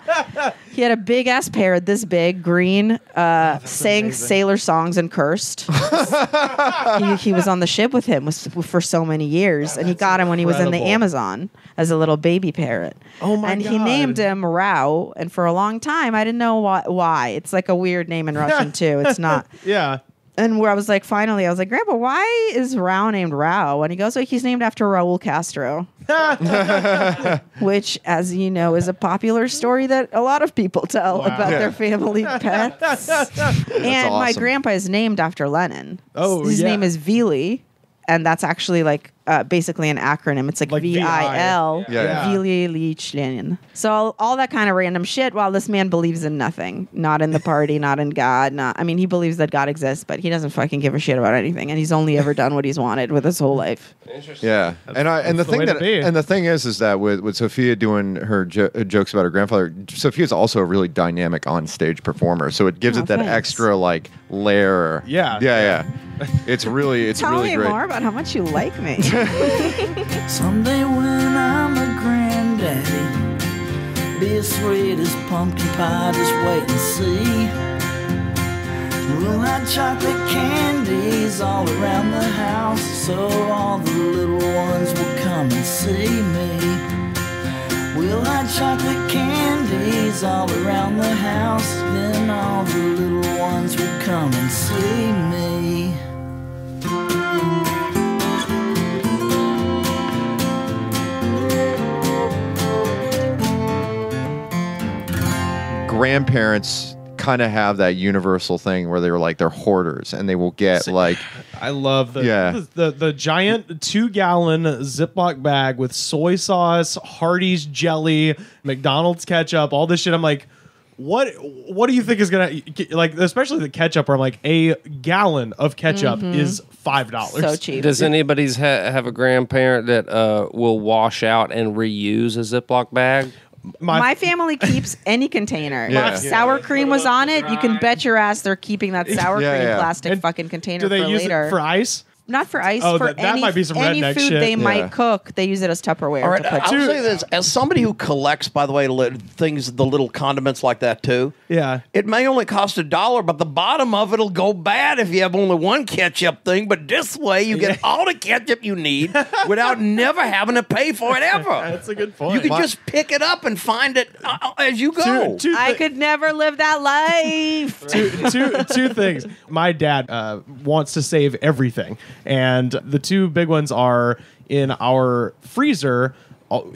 He had a big ass parrot, this big, green, sang amazing. Sailor songs and cursed. he was on the ship with him for so many years, and he got him when he was in the Amazon as a little baby parrot. Oh my God. And God. he named him Rao, and for a long time, I didn't know why. It's like a weird name in Russian, too. It's not. Yeah. And where I was like, finally, I was like, Grandpa, why is Rao named Rao? And he goes, well, he's named after Raul Castro. Which, as you know, is a popular story that a lot of people tell about their family pets. And my grandpa is named after Lenin. Oh, his name is Vili. And that's actually like basically an acronym. It's like VIL, Vili Ilyich Lenin. So all that kind of random shit, while this man believes in nothing. Not in the party, not in God. I mean, he believes that God exists, but he doesn't fucking give a shit about anything. And he's only ever done what he's wanted with his whole life. Interesting. Yeah. And the thing is that with Sofiya doing her jokes about her grandfather, Sofiya's also a really dynamic on-stage performer. So it gives it that extra like layer. Yeah. It's really Tell me great. more about how much you like me. Someday when I'm a granddaddy, be as sweet as pumpkin pie, just wait and see. We'll have chocolate candies all around the house, so all the little ones will come and see me. We'll have chocolate candies all around the house, then all the little ones will come and see me. Grandparents kind of have that universal thing where they're hoarders, and they will get like. I love the giant 2-gallon Ziploc bag with soy sauce, Hardee's jelly, McDonald's ketchup, all this shit. I'm like, What do you think is gonna like, especially the ketchup? Where I'm like, a gallon of ketchup is $5. So cheap. Does anybody's have a grandparent that will wash out and reuse a Ziploc bag? My family keeps any container. Yeah. If sour cream was on it, you can bet your ass they're keeping that sour Yeah, cream yeah. plastic And fucking container Do they for use later. it for ice? Not for ice. Oh, for that any, might be some any redneck food shit. they Yeah. might cook, they use it as Tupperware. All right, to put I'll say this. As somebody who collects, by the way, things, the little condiments like that too, Yeah. it may only cost $1, but the bottom of it'll go bad if you have only one ketchup thing. But this way, you get all the ketchup you need without never having to pay for it ever. That's a good point. You can just pick it up and find it as you go. I could never live that life. two things. My dad wants to save everything, and the two big ones are in our freezer.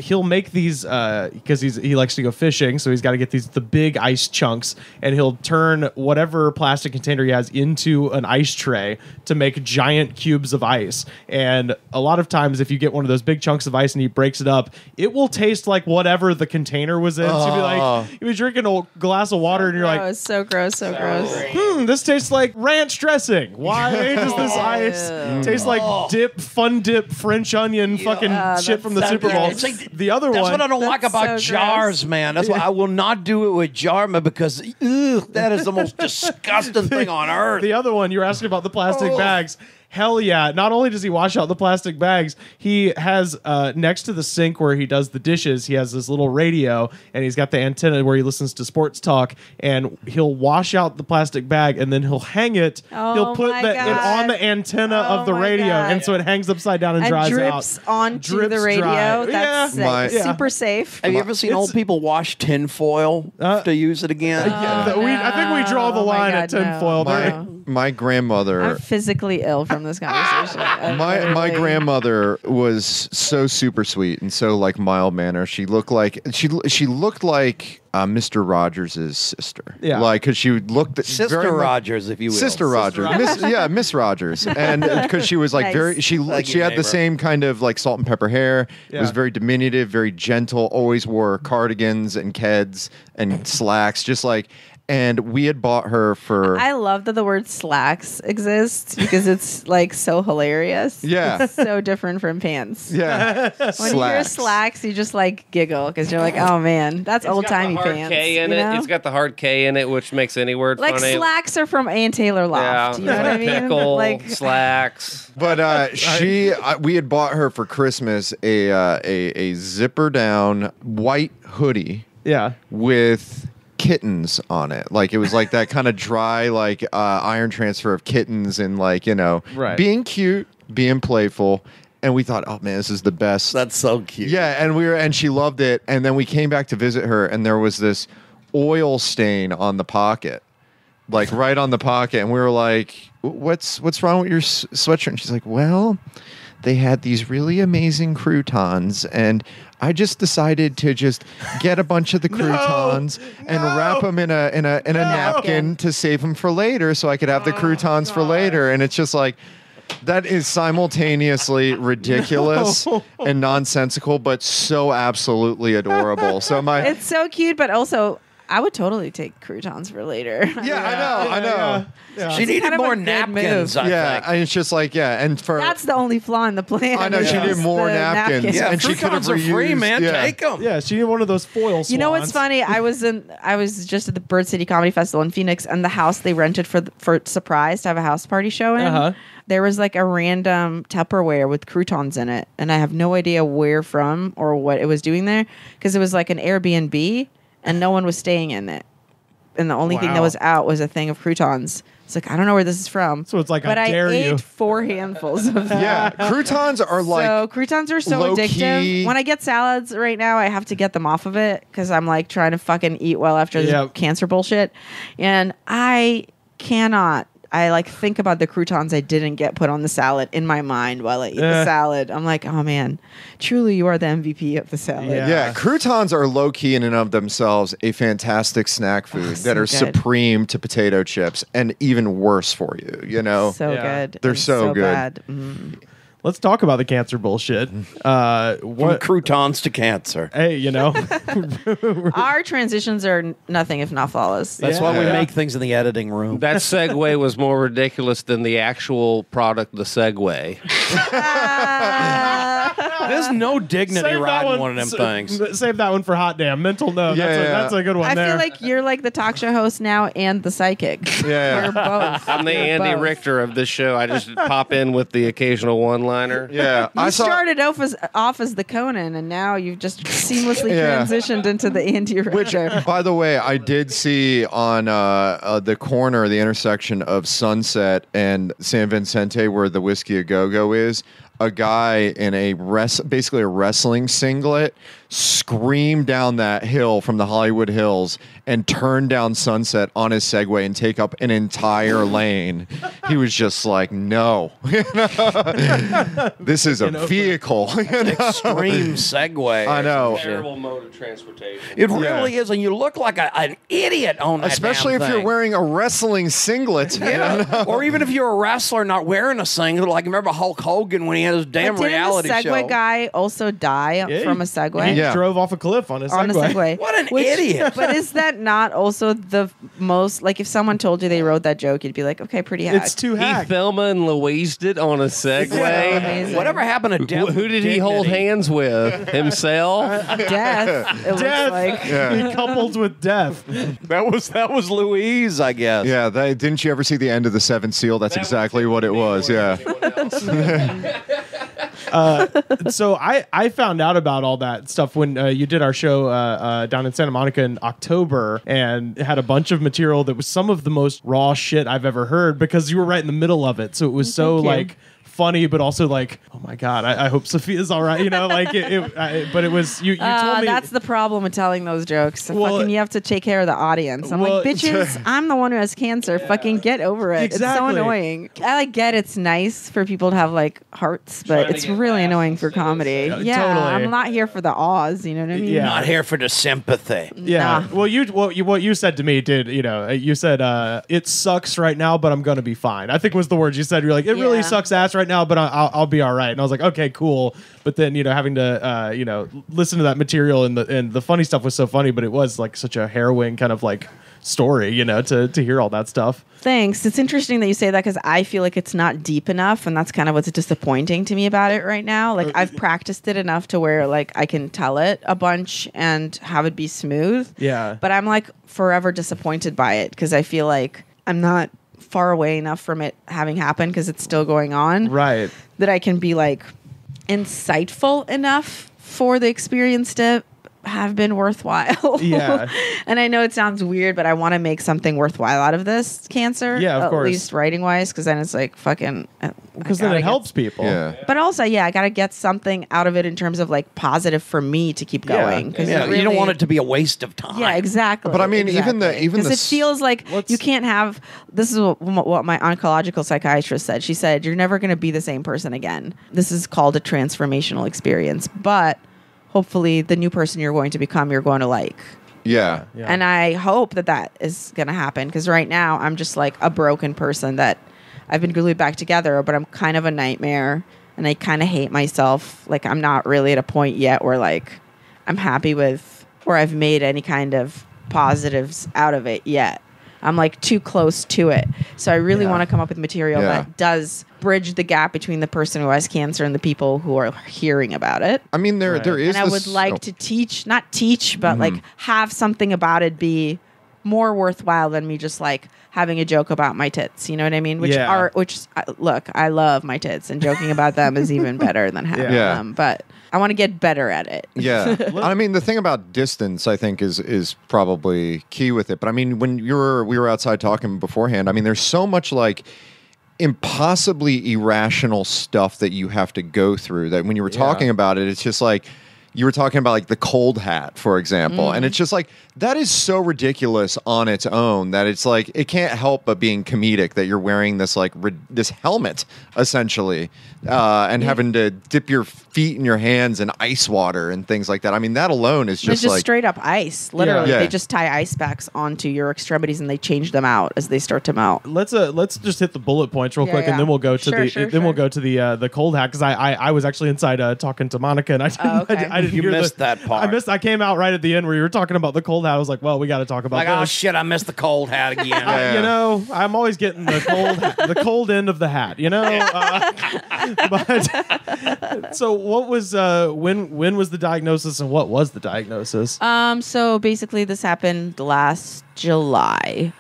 He'll make these because he likes to go fishing, so he's got to get the big ice chunks, and he'll turn whatever plastic container he has into an ice tray to make giant cubes of ice. And a lot of times, if you get one of those big chunks of ice and he breaks it up, it will taste like whatever the container was in. So you'd be like, you'd be drinking a glass of water, and you're like, so gross. this tastes like ranch dressing. Why does this ice taste like fun dip French onion fucking shit from the Super Bowl? It's like- The other That's one, what I don't like That's about so jars, gross. man. That's why I will not do it with jar, man, because that is the most disgusting thing on earth. the other one, you're asking about the plastic bags. Hell yeah. Not only does he wash out the plastic bags, he has next to the sink where he does the dishes, he has this little radio, and he's got the antenna where he listens to sports talk, and he'll wash out the plastic bag, and then he'll hang it. Oh he'll put my it God. on the antenna Oh of the my radio, God. and so it hangs upside down and And dries drips out. onto Drips the radio. dry. That's Yeah. super safe. Have you ever seen old people wash tin foil to use it again? I think we draw the Oh my line at God, no. tinfoil. No. My grandmother. I'm physically ill from this conversation. My grandmother was so super sweet and so like mild mannered. She looked like Mr. Rogers' sister. Yeah. Like because she looked Sister very much- Rogers, if you will. Sister Rogers, Miss Rogers, and because she was like Nice. very, Thank she you, had the neighbor. same kind of like salt and pepper hair. Yeah. Was very diminutive, very gentle. Always wore cardigans and keds and slacks, just like. And we had bought her for. I love that the word slacks exists because it's like so hilarious. Yeah. It's so different from pants. Yeah, When you hear slacks, you just like giggle because you're like, oh man, that's old timey Hard pants. K in you it. know? It's got the hard K in it, which makes any word like funny. slacks are from Ann Taylor Loft. You know what I mean? Pickle, Like slacks. But we had bought her for Christmas a zipper down white hoodie Yeah. with kittens on it. Like it was like that kind of dry like iron transfer of kittens and like, you know, Right. being cute, being playful. And we thought, oh man, this is the best. That's so cute. Yeah, and she loved it. And then we came back to visit her, and there was this oil stain on the pocket, like right on the pocket. And we were like, "What's wrong with your sweatshirt?" And she's like, "Well, they had these really amazing croutons, and I just decided to just get a bunch of the croutons and wrap them in a napkin to save them for later, so I could have the croutons for later." And it's just like. That is simultaneously ridiculous and nonsensical, but so absolutely adorable. So it's so cute, but also I would totally take croutons for later. I know. She needed kind of more a good napkins, move. I Yeah, think. and it's just like and for That's the only flaw in the plan. I know, she is needed more the napkins. Yeah, And she could have croutons are free, reused- man. yeah. Take them. Yeah, she needed one of those foil swans. You know what's funny? I was just at the Bird City Comedy Festival in Phoenix, and the house they rented for surprise to have a house party show in. Uh-huh. There was like a random Tupperware with croutons in it, and I have no idea where from or what it was doing there because it was like an Airbnb, and no one was staying in it, and the only thing that Wow. was out was a thing of croutons. It's like I don't know where this is from. So it's like, but I dare ate you. 4 handfuls of them. Yeah, croutons are like So croutons are so low-key- addictive. When I get salads right now, I have to get them off of it because I'm like trying to fucking eat well after this Yep. cancer bullshit, and I cannot. I like think about the croutons I didn't get put on the salad in my mind while I eat the salad. I'm like, oh man, truly you are the MVP of the salad. Yeah. Yeah, croutons are low key in and of themselves a fantastic snack food so that are good. supreme to potato chips and even worse for you. You know, So Yeah. good. They're and so good. bad. Mm. let's talk about the cancer bullshit. From croutons to cancer. Hey, you know, Our transitions are nothing if not flawless. That's why we make things in the editing room. That segue was more ridiculous than the actual product, the Segway. There's no dignity Save that riding one of them things. Save that one for hot damn. Mental note. That's a good one. I there. feel like you're like the talk show host now and the psychic. Yeah. We're both. I'm the We're Andy both. Richter of this show. I just pop in with the occasional one-liner. Yeah. You started off as the Conan, and now you've just seamlessly Yeah. transitioned into the Andy Richter. By the way, I did see on the corner, the intersection of Sunset and San Vicente, where the Whiskey A Go-Go is, a guy in basically a wrestling singlet scream down that hill from the Hollywood Hills and turn down Sunset on his Segway and take up an entire lane. He was just like, no. This is a vehicle. Extreme segue. I know. Terrible mode of transportation. It really is, and you look like an idiot on that Especially damn if you're thing. wearing a wrestling singlet. Yeah. Or even if you're a wrestler not wearing a singlet, like remember Hulk Hogan when he had his damn But didn't reality the Segway show. guy also die from a Segway? Yeah. drove off a cliff on a Segway. On a Segway. What an idiot. But is that not also the most, like if someone told you they wrote that joke, you'd be like, okay, pretty hack. It's too He hack. Thelma and Louised it on a Segway. Amazing. Whatever happened to Death? Who did he hold hands with? Himself? Death. It looks Death. like. He coupled with death. That was Louise, I guess. Yeah, didn't you ever see the end of the Seventh Seal? That's exactly what it was. Yeah. So I found out about all that stuff when you did our show down in Santa Monica in October, and had a bunch of material that was some of the most raw shit I've ever heard, because you were right in the middle of it. So it was so Thank you. like funny, but also like, oh my god, I hope Sophia's all right. You know, like but it was you told me That's the problem with telling those jokes. Well, Fucking, you have to take care of the audience. I'm well, like, bitches, I'm the one who has cancer. Fucking get over it. It's so Exactly. annoying. I like get it's nice for people to have like hearts, but Trying to it's get really laughs annoying for instead of comedy. sad. Yeah, Totally. I'm not here for the awes. You know what I mean? Yeah. Not here for the sympathy. Yeah. Nah. Well, what you said to me, dude. You know, you said it sucks right now, but I'm gonna be fine. I think was the words you said. You're like, it really Yeah. sucks ass right now, but I'll be all right. And I was like, okay, cool. But then having to listen to that material, and the funny stuff was so funny, but it was like such a harrowing kind of like story, to hear all that stuff. Thanks. It's interesting that you say that, because I feel like it's not deep enough, and that's kind of what's disappointing to me about it right now. Like I've practiced it enough to where like I can tell it a bunch and have it be smooth. Yeah. But I'm like forever disappointed by it, because I feel like I'm not far away enough from it having happened, because it's still going on. Right. That I can be like insightful enough for the experience to have been worthwhile. Yeah. And I know it sounds weird, but I want to make something worthwhile out of this cancer. Yeah, of course. At least writing wise, because then it's like fucking. Because then it helps people. Yeah. But also, yeah, I got to get something out of it in terms of like positive for me to keep Yeah. going. Because Yeah, you don't want it to be a waste of time. Yeah, exactly. But I mean, even the- because it feels like What's- you can't have. This is what my oncological psychiatrist said. She said you're never going to be the same person again. This is called a transformational experience, but hopefully the new person you're going to become, you're going to like. Yeah. Yeah. And I hope that is going to happen, because right now I'm just like a broken person that I've been glued back together, but I'm kind of a nightmare, and I kind of hate myself. Like I'm not really at a point yet where like I'm happy with, or I've made any kind of positives out of it yet. I'm like too close to it. So I really want to come up with material Yeah. that does bridge the gap between the person who has cancer and the people who are hearing about it. I mean, there is. And I would this- like to teach, not teach, but like have something about it be more worthwhile than me just like having a joke about my tits. You know what I mean? Yeah. Look, I love my tits, and joking about them is even better than having Yeah. them. But I want to get better at it. Yeah. I mean, the thing about distance, I think, is probably key with it. But I mean, when we were outside talking beforehand, I mean, there's so much like impossibly irrational stuff that you have to go through that when you were talking about it, it's just like, you were talking about like the cold hat, for example, and it's just like that is so ridiculous on its own that it's like it can't help but being comedic that you're wearing this like this helmet essentially and having to dip your feet in your hands in ice water and things like that. I mean, that alone is just It's just like straight up ice. Literally, Yeah. they just tie ice packs onto your extremities and they change them out as they start to melt. Let's just hit the bullet points real quick, yeah. and then we'll go to Sure, we'll go to the cold hat, because I was actually inside talking to Monica, and I didn't, okay. I didn't You hear missed that part. I came out right at the end where you were talking about the cold hat. I was like, well, we got to talk about Like, oh this. shit, I missed the cold hat again. Yeah. You know, I'm always getting the cold the cold end of the hat, you know. But so what was when was the diagnosis, and what was the diagnosis? So basically, this happened last July.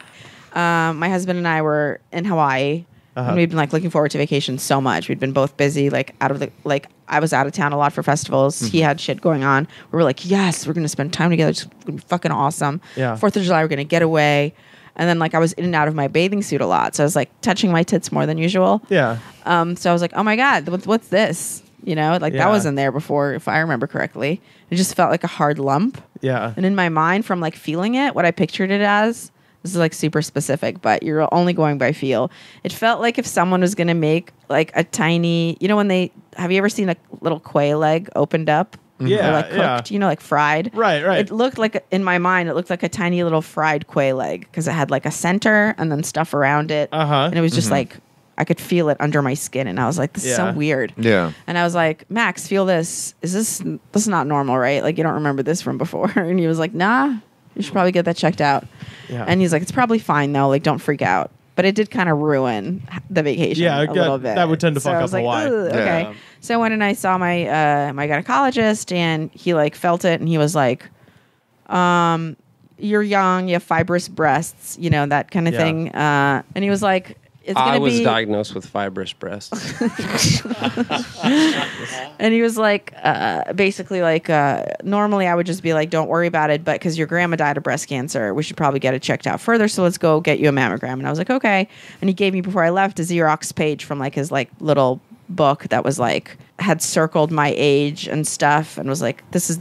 My husband and I were in Hawaii, and we'd been like looking forward to vacation so much. We'd been both busy, like I was out of town a lot for festivals. He had shit going on. We were like, yes, we're gonna spend time together. It's gonna be fucking awesome. Yeah. 4th of July, we're gonna get away. And then like I was in and out of my bathing suit a lot, so I was like touching my tits more than usual. Yeah. So I was like, oh my God, what's this? You know, like Yeah. that wasn't there before, if I remember correctly. It just felt like a hard lump. Yeah. And in my mind, from like feeling it, what I pictured it as, this is like super specific, but you're only going by feel. It felt like if someone was going to make like a tiny, you know, have you ever seen a little quail leg opened up? Yeah, Or like cooked, yeah. you know, like fried. Right. It looked like, in my mind, it looked like a tiny little fried quail leg because it had like a center and then stuff around it. And it was just like, I could feel it under my skin. And I was like, this is so Yeah. weird. Yeah. And I was like, Max, feel this. This is not normal, right? Like, you don't remember this from before. And he was like, nah, you should probably get that checked out. Yeah. And he's like, it's probably fine though. Like, don't freak out. But it did kind of ruin the vacation Yeah, a little bit. that would tend to fuck I up was like, Hawaii. "Ugh, okay. Yeah. So I went and I saw my my gynecologist, and he like felt it, and he was like, you're young, you have fibrous breasts, you know, that kind of Yeah. thing. And he was like, it's I gonna was be diagnosed with fibrous breasts. And he was like, basically like, normally I would just be like, don't worry about it, but because your grandma died of breast cancer, we should probably get it checked out further. So let's go get you a mammogram. And I was like, okay. And he gave me, before I left, a Xerox page from like his like little book that was like, had circled my age and stuff, and was like, this is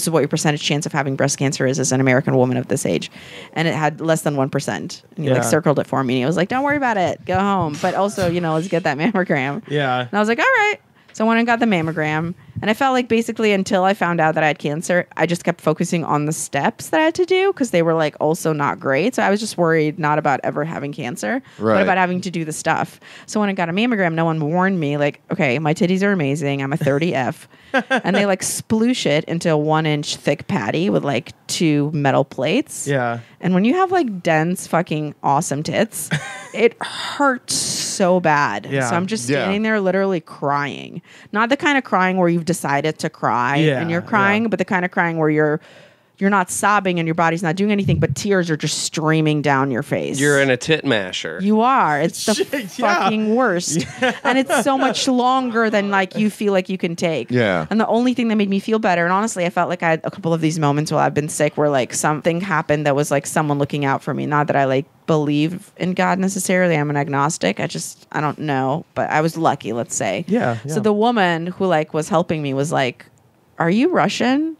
what your percentage chance of having breast cancer is as an American woman of this age. And it had less than 1%. And he like Yeah. circled it for me. And he was like, don't worry about it. Go home. But also, you know, let's get that mammogram. Yeah. And I was like, all right. So I went and got the mammogram. And I felt like basically until I found out that I had cancer, I just kept focusing on the steps that I had to do because they were like also not great. So I was just worried not about ever having cancer, Right. but about having to do the stuff. So when I got a mammogram, no one warned me like, okay, my titties are amazing. I'm a 30F. And they like sploosh it into a 1-inch thick patty with like 2 metal plates. Yeah. And when you have like dense fucking awesome tits, it hurts so bad. Yeah. So I'm just Yeah. standing there literally crying. Not the kind of crying where you've decided to cry Yeah, and you're crying, yeah. but the kind of crying where you're not sobbing and your body's not doing anything, but tears are just streaming down your face. You're in a tit masher. You are. It's the Shit, yeah. fucking worst. And it's so much longer than like you feel like you can take. Yeah. And the only thing that made me feel better, and honestly, I felt like I had a couple of these moments while I've been sick where like something happened that was like someone looking out for me. Not that I like believe in God necessarily. I'm an agnostic. I don't know. But I was lucky, let's say. Yeah. So the woman who like was helping me was like, are you Russian?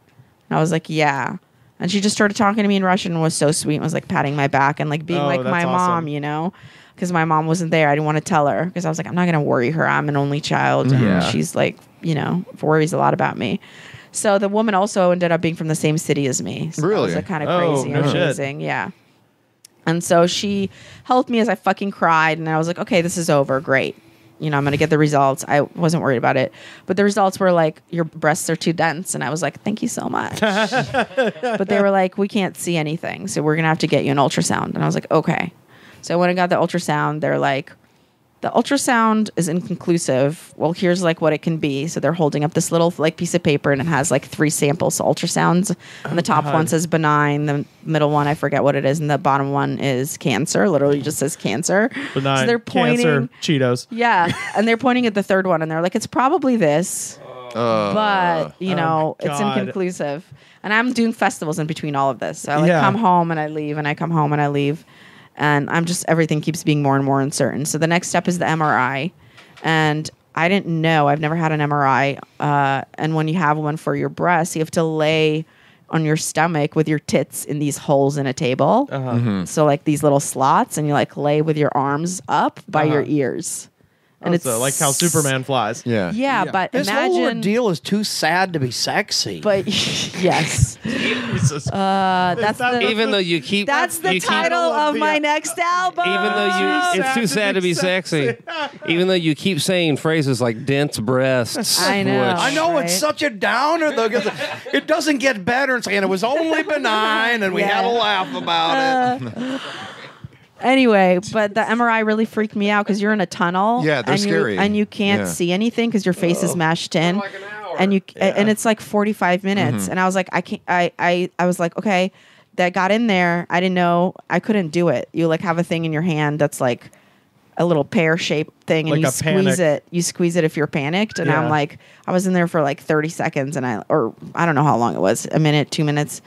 And I was like, yeah. And she just started talking to me in Russian and was so sweet and was like patting my back and like being Oh, like that's my awesome. mom, you know, because my mom wasn't there. I didn't want to tell her because I was like, I'm not going to worry her. I'm an only child. And Yeah. she's like, you know, worries a lot about me. So the woman also ended up being from the same city as me. So Really? That was like kind of Oh, crazy no and shit. amazing. Yeah. And so she helped me as I fucking cried. And I was like, okay, this is over. Great. You know, I'm going to get the results. I wasn't worried about it. But the results were like, your breasts are too dense. And I was like, thank you so much. But they were like, we can't see anything. So we're going to have to get you an ultrasound. And I was like, okay. So when I got the ultrasound, they're like, the ultrasound is inconclusive. Well, here's like what it can be. So they're holding up this little like piece of paper and it has like 3 samples, so ultrasounds. And the top one says benign. The middle one, I forget what it is. And the bottom one is cancer. Literally just says cancer. Benign, So they're pointing. cancer, Cheetos. Yeah. And they're pointing at the third one and they're like, it's probably this. But, you know, my it's God. inconclusive. And I'm doing festivals in between all of this. So I like Yeah. come home and I leave and I come home and I leave. And I'm just, everything keeps being more and more uncertain. So the next step is the MRI. And I didn't know. I've never had an MRI. And when you have one for your breast, you have to lay on your stomach with your tits in these holes in a table. So like these little slots, and you like lay with your arms up by your ears. And it's like how Superman flies. Yeah, but This imagine whole ordeal is too sad to be sexy. But yes, Jesus. that's the Even though you keep that's the you keep- title of my next album. Even though it's too sad to be sexy. Even though you keep saying phrases like dense breasts. I know. which- I know it's Right. such a downer though, 'cause it doesn't get better. It's saying it was only benign, and we had a laugh about it. Anyway, but the MRI really freaked me out because you're in a tunnel. Yeah, they're and scary. and you can't Yeah. see anything because your face is mashed in. like an hour. And and it's like 45 minutes. And I was like, I can't. I was like, okay, that got in there. I didn't know I couldn't do it. You like have a thing in your hand that's like a little pear-shaped thing, and Like you a squeeze panic. it. You squeeze it if you're panicked. And I'm Yeah. like, I was in there for like 30 seconds, and I don't know how long it was, a minute, 2 minutes,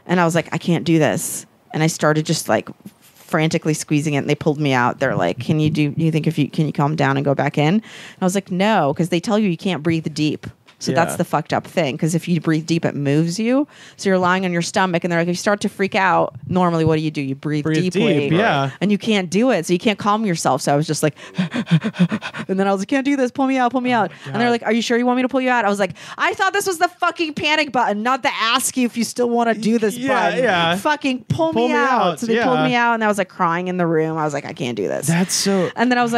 and I was like, I can't do this. And I started just like frantically squeezing it, and they pulled me out. They're like, can you calm down and go back in? And I was like, no, because they tell you can't breathe deep. So Yeah. that's the fucked up thing, because if you breathe deep, it moves you. So you're lying on your stomach, and they're like, if you start to freak out, normally what do? You breathe deeply. deep, yeah. And you can't do it, so you can't calm yourself. So I was just like, and then I was like, can't do this, pull me out. And they're like, are you sure you want me to pull you out? I was like, I thought this was the fucking panic button, not to ask you if you still want to do this button. yeah. Fucking pull me out. So they pulled me out, and I was like crying in the room. I was like, I can't do this. That's so. And then I was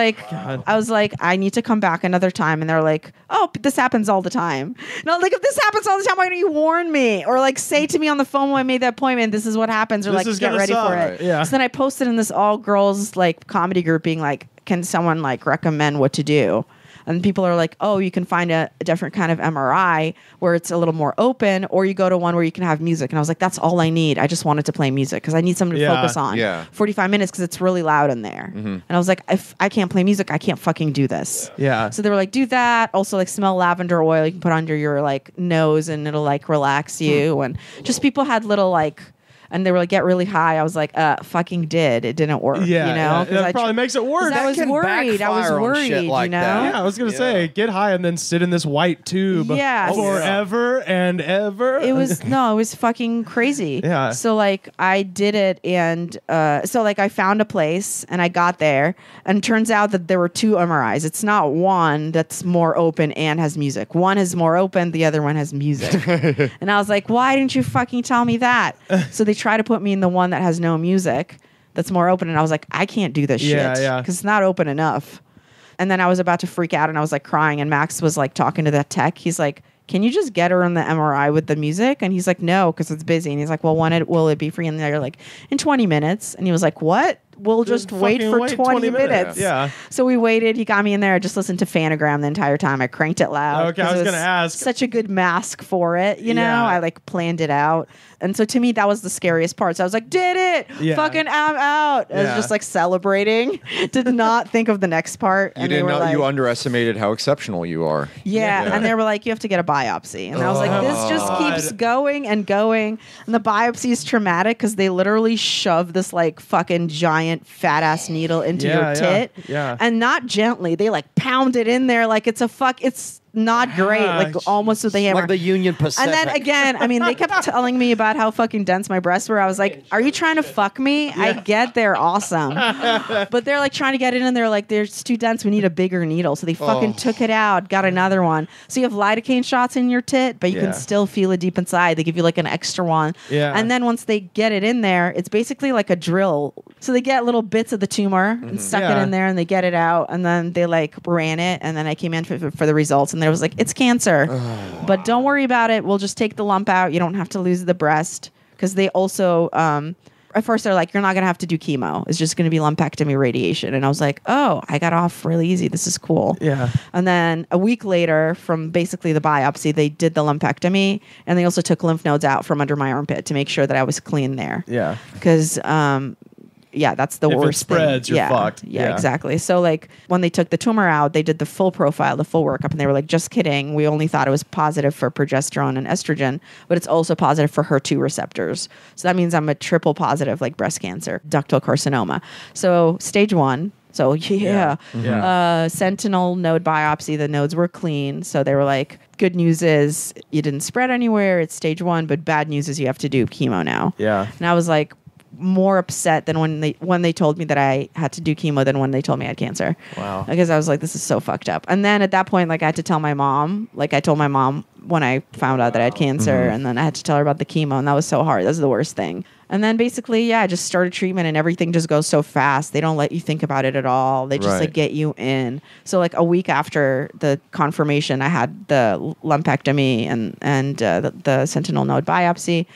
like, I need to come back another time. And they're like, oh, but this happens all the time. And I was like, if this happens all the time, why don't you warn me? Or like say to me on the phone when I made that appointment, this is what happens. Or This like is get gonna ready suck. for it. Yeah. So then I posted in this all girls like comedy group being like, can someone like recommend what to do? And people are like, oh, you can find a different kind of MRI where it's a little more open, or you go to one where you can have music. And I was like, that's all I need. I just wanted to play music because I need something to Yeah. focus on. Yeah. 45 minutes because it's really loud in there. And I was like, if I can't play music, I can't fucking do this. Yeah. So they were like, do that. Also, like, smell lavender oil you can put under your like nose, and it'll like relax you. And just people had little like, and they were like, get really high. I was like, fucking did. It didn't work. Yeah, you know, yeah. 'Cause That I probably makes it worse. 'cause I was can worried. I was backfire on worried. shit like you know. that. Yeah, I was gonna say, get high and then sit in this white tube Yeah. forever and ever. It was no, it was fucking crazy. Yeah. So like I did it, and so like I found a place and I got there, and it turns out that there were two MRIs. It's not one that's more open and has music. One is more open, the other one has music. And I was like, why didn't you fucking tell me that? So they try to put me in the one that has no music, that's more open, and I was like, I can't do this Yeah, shit yeah. because it's not open enough. And then I was about to freak out, and I was like crying, and Max was like talking to the tech. He's like, can you just get her in the MRI with the music? And he's like, no, because it's busy. And he's like, well, will it be free? And they're like, in 20 minutes. And he was like, what? We'll just wait fucking for wait 20 minutes. Yeah. So we waited. He got me in there. I just listened to Fanagram the entire time. I cranked it loud. Okay, I 'cause was it gonna ask. Such a good mask for it, you know? Yeah. I like planned it out. And so to me, that was the scariest part. So I was like, did it. Yeah. Fucking I'm out. I was Yeah. just like celebrating. Did not think of the next part. You And they didn't were know like, you underestimated how exceptional you are. yeah. Yeah. And they were like, you have to get a biopsy. And I was like, this just keeps going and going. And the biopsy is traumatic because they literally shove this like fucking giant fat ass needle into Yeah, your yeah, tit. yeah. And not gently. They like pound it in there like it's it's not great. Like almost with the hammer. Like the Union Pacific. And then again, I mean, they kept telling me about how fucking dense my breasts were. I was like, are you trying to fuck me? I get they're awesome. But they're like trying to get it in. They're like, it's too dense. We need a bigger needle. So they fucking took it out, got another one. So you have lidocaine shots in your tit, but you Yeah. can still feel it deep inside. They give you like an extra one. Yeah. And then once they get it in there, it's basically like a drill. So they get little bits of the tumor and stuck it Yeah. in there, and they get it out. And then they like ran it. And then I came in for the results, and there was like, it's cancer. But don't worry about it. We'll just take the lump out. You don't have to lose the breast. Because they also, at first they're like, you're not going to have to do chemo. It's just going to be lumpectomy radiation. And I was like, oh, I got off really easy. This is cool. Yeah. And then a week later, from basically the biopsy, they did the lumpectomy. And they also took lymph nodes out from under my armpit to make sure that I was clean there. Yeah. Because, yeah, that's the If it worst spreads, thing. you're fucked. Yeah, Yeah. exactly. So like when they took the tumor out, they did the full profile, the full workup, and they were like, just kidding. We only thought it was positive for progesterone and estrogen, but it's also positive for HER2 receptors. So that means I'm a triple positive, like breast cancer, ductal carcinoma. So stage 1. So yeah. Yeah. Sentinel node biopsy, the nodes were clean. So they were like, good news is you didn't spread anywhere. It's stage 1, but bad news is you have to do chemo now. Yeah. And I was like more upset than when they told me that I had to do chemo than when they told me I had cancer. Wow. Because I was like, this is so fucked up. And then at that point, like I had to tell my mom, like I told my mom when I found out that I had cancer, and then I had to tell her about the chemo, and that was so hard. That was the worst thing. And then basically, yeah, I just started treatment, and everything just goes so fast. They don't let you think about it at all. They just like get you in. So like a week after the confirmation, I had the lumpectomy and the sentinel node biopsy.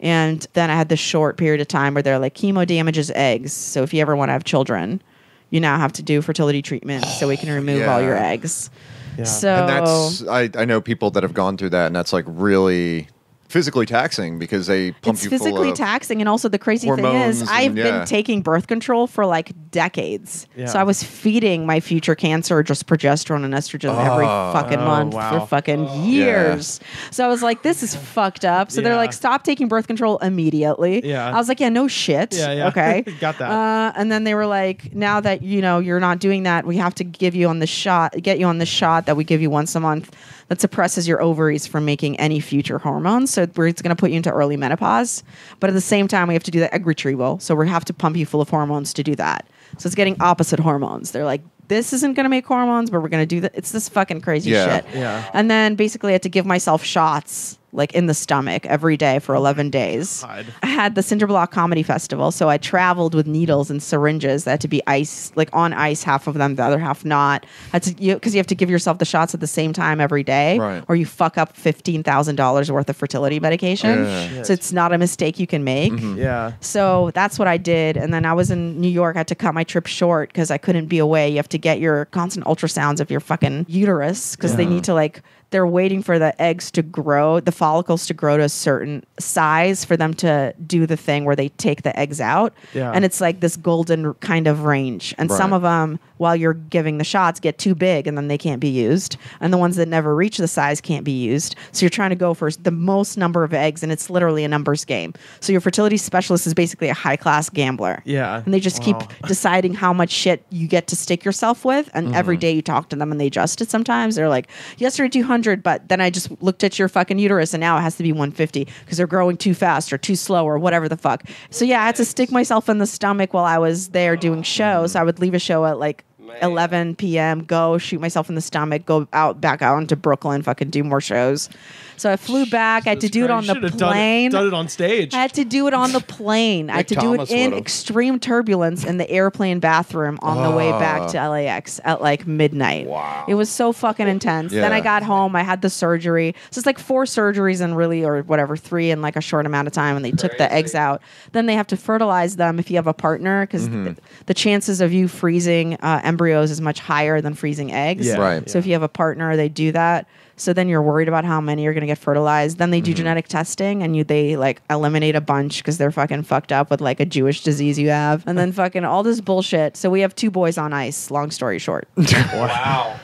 And then I had this short period of time where they're like, chemo damages eggs. So if you ever want to have children, you now have to do fertility treatment so we can remove all your eggs. Yeah. So And that's I know people that have gone through that, and that's like really physically taxing because they pump it's you physically full of taxing, and also the crazy thing hormones is I've and- been yeah. taking birth control for like decades. Yeah. So I was feeding my future cancer just progesterone and estrogen every fucking month wow. for fucking years. So I was like, this is fucked up. So they're Yeah. like, stop taking birth control immediately. Yeah. I was like, yeah, no shit. Yeah. Okay. Got that. And then they were like, now that you're not doing that, we have to get you on the shot that we give you once a month that suppresses your ovaries from making any future hormones. So it's going to put you into early menopause. But at the same time, we have to do the egg retrieval. So we have to pump you full of hormones to do that. So it's getting opposite hormones. They're like, this isn't going to make hormones, but we're going to do that. It's this fucking crazy shit. Yeah. And then basically I had to give myself shots like in the stomach every day for 11 days. God. I had the Cinder Block Comedy Festival, so I traveled with needles and syringes that had to be ice, like on ice, half of them, the other half not. Because you have to give yourself the shots at the same time every day, Right. or you fuck up $15,000 worth of fertility medication. Yeah. So it's not a mistake you can make. Yeah. So that's what I did. And then I was in New York. I had to cut my trip short because I couldn't be away. You have to get your constant ultrasounds of your fucking uterus because they need to like, they're waiting for the eggs to grow, the follicles to grow to a certain size for them to do the thing where they take the eggs out. Yeah. And it's like this golden kind of range. And some Right. of them, while you're giving the shots, get too big and then they can't be used. And the ones that never reach the size can't be used. So you're trying to go for the most number of eggs, and it's literally a numbers game. So your fertility specialist is basically a high-class gambler. Yeah. And they just keep deciding how much shit you get to stick yourself with. And every day you talk to them and they adjust it sometimes. They're like, yesterday 200, but then I just looked at your fucking uterus and now it has to be 150 because they're growing too fast or too slow or whatever the fuck. So yeah, I had to stick myself in the stomach while I was there doing shows. I would leave a show at like 11 p.m., go shoot myself in the stomach, go back out into Brooklyn, fucking do more shows. So I flew back. I had to do it on the plane. Done it on stage. I had to do it on the plane. I had to do Thomas it in would've. extreme turbulence in the airplane bathroom on the way back to LAX at like midnight. Wow. It was so fucking intense. Then I Yeah. got home. I had the surgery. So it's like 4 surgeries and really, or whatever, 3 in like a short amount of time. And they took the eggs out. Then they have to fertilize them if you have a partner because the chances of you freezing embryos is much higher than freezing eggs. Yeah. Right. So if you have a partner, they do that. So then you're worried about how many are going to get fertilized. Then they do genetic testing and they like eliminate a bunch because they're fucking fucked up with like a Jewish disease you have. And then fucking all this bullshit. So we have 2 boys on ice, long story short. Wow.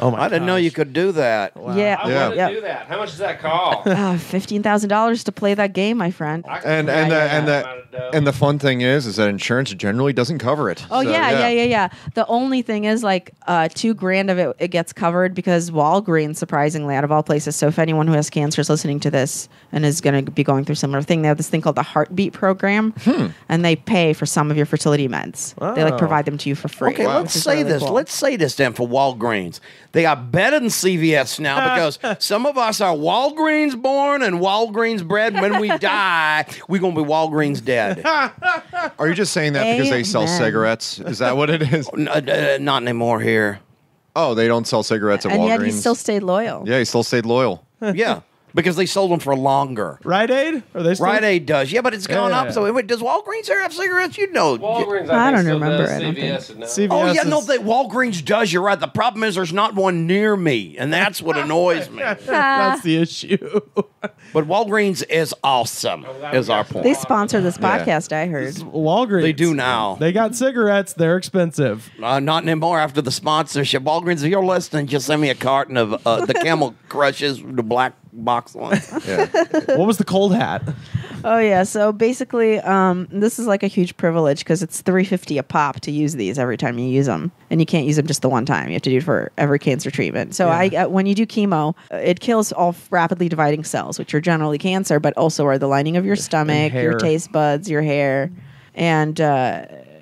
Oh my! I didn't know you could do that. Yeah. I Yeah. want to do that. How much does that cost? $15,000 to play that game, my friend. And the fun thing is that insurance generally doesn't cover it. Oh So, yeah. The only thing is like $2,000 of it gets covered because Walgreens, surprisingly, out of all places. So if anyone who has cancer is listening to this and is going to be going through a similar thing, they have this thing called the Heartbeat program, and they pay for some of your fertility meds. They like Oh. provide them to you for free. Okay, let's which is say really this. cool. Let's say this then for Walgreens. They are better than CVS now because some of us are Walgreens born and Walgreens bred. When we die, we're going to be Walgreens dead. Are you just saying that because they sell Amen. cigarettes? Is that what it is? Not anymore here. Oh, they don't sell cigarettes at and Walgreens. yet he still stayed loyal. Yeah, he still stayed loyal. Yeah, because they sold them for longer. Rite Aid? Are they still? Rite Aid does. Yeah, but it's gone Yeah. up. So wait, does Walgreens here have cigarettes? You know. Walgreens, I I don't think, still remember. does. I don't CVS, no. CVS Oh yeah, no, is- Walgreens does. You're right. The problem is there's not one near me, and that's what annoys me. That's the issue. But Walgreens is awesome. Is our point. They sponsor this Yeah. podcast, I heard. Walgreens. They do now. They got cigarettes. They're expensive. Not anymore after the sponsorship. Walgreens, if you're listening, just send me a carton of the Camel Crushes, the black box ones. Yeah. What was the cold hat? Oh yeah. So basically, this is like a huge privilege because it's $3.50 a pop to use these every time you use them, and you can't use them just the one time. You have to do it for every cancer treatment. So when you do chemo, it kills all rapidly dividing cells, which are generally cancer, but also are the lining of your stomach, your taste buds, your hair, and.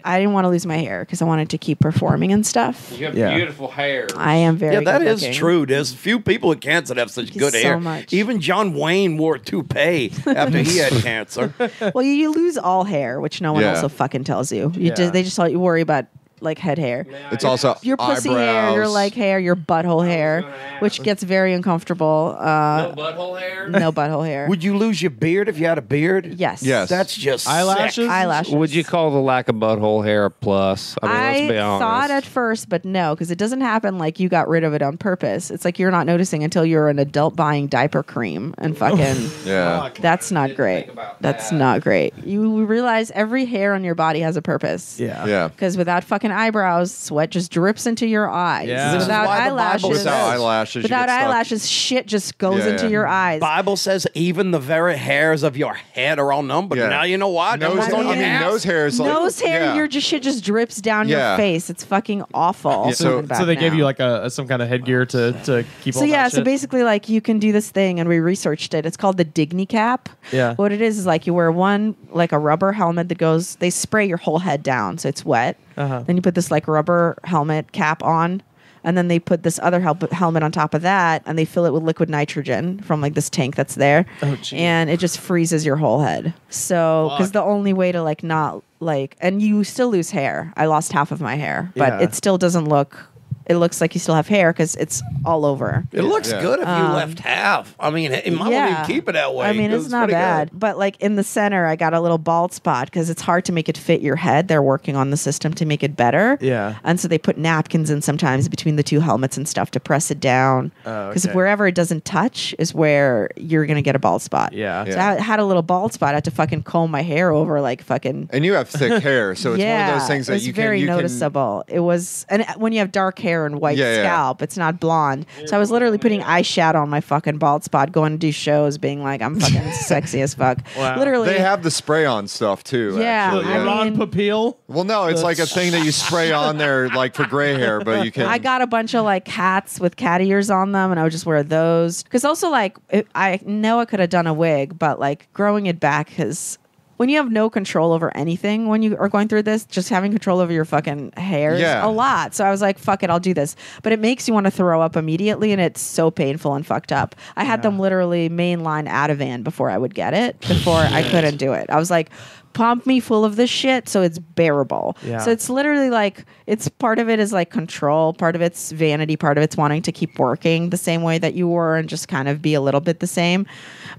I didn't want to lose my hair because I wanted to keep performing and stuff. You have beautiful hair. I am very Yeah, that good is looking. true. There's few people with cancer that have such good so hair. much. Even John Wayne wore a toupee after he had cancer. Well, you lose all hair, which no one Yeah. also fucking tells you. They just let you worry about like head hair. It's also Your pussy hair, eyebrows. your leg hair, your butthole hair, which gets very uncomfortable. No butthole hair? No butthole hair. Would you lose your beard if you had a beard? Yes. Yes. That's just Eyelashes? sick. Eyelashes. Would you call the lack of butthole hair a plus? I mean, let's be honest. thought at first, but no, because it doesn't happen like you got rid of it on purpose. It's like you're not noticing until you're an adult buying diaper cream and fucking. Yeah. That's not great. think about That's that. not great. You realize every hair on your body has a purpose. Yeah. Yeah. Because without fucking eyebrows, sweat just drips into your eyes. Yeah. This is Without why the Bible eyelashes, says- Without eyelashes, you without get stuck. eyelashes, shit just goes Yeah, into yeah. your eyes. Bible says even the very hairs of your head are all numbered. Yeah. Now you know why. Nose, I mean, nose hair is like Nose hair, yeah. your shit just drips down Yeah. your face. It's fucking awful. Yeah, so- Looking back So they gave now. you like some kind of headgear to keep all So that yeah, so shit? basically, like you can do this thing, and we researched it. It's called the Digny Cap. Yeah. What it is like you wear one like a rubber helmet that goes. They spray your whole head down, so it's wet. Uh-huh. Then you put this like rubber helmet cap on, and then they put this other helmet on top of that, and they fill it with liquid nitrogen from like this tank that's there, and it just freezes your whole head. So because the only way to like not like, and you still lose hair. I lost half of my hair, but Yeah. it still doesn't look. It looks like you still have hair because it's all over. It looks Yeah. good if you left half. I mean, it might not even keep it that way. I mean, 'cause it's not pretty bad. good. But like in the center, I got a little bald spot because it's hard to make it fit your head. They're working on the system to make it better. Yeah. And so they put napkins in sometimes between the two helmets and stuff to press it down. Oh, Because okay. wherever it doesn't touch is where you're going to get a bald spot. Yeah. So I had a little bald spot. I had to fucking comb my hair over like fucking. And you have thick hair, so it's yeah, one of those things that it's you can. very you noticeable. It was, and when you have dark hair and white Yeah, yeah. scalp, it's not blonde. So I was literally putting eyeshadow on my fucking bald spot, going to do shows, being like, I'm fucking sexy as fuck. Wow. Literally, They have the spray-on stuff too. Yeah, actually, I Ron mean- Popeil. well, no, it's like a thing that you spray on there, like for gray hair, but you can. I got a bunch of like hats with cat ears on them, and I would just wear those. Because also, like, I know I could have done a wig, but like growing it back is. When you have no control over anything, when you are going through this, just having control over your fucking hair is Yeah. a lot. So I was like, fuck it, I'll do this. But it makes you want to throw up immediately, and it's so painful and fucked up. I had them literally mainline Ativan before I would get it, before I couldn't do it. I was like, pump me full of this shit so it's bearable. Yeah. So it's literally like, it's part of it is like control, part of it's vanity, part of it's wanting to keep working the same way that you were and just kind of be a little bit the same.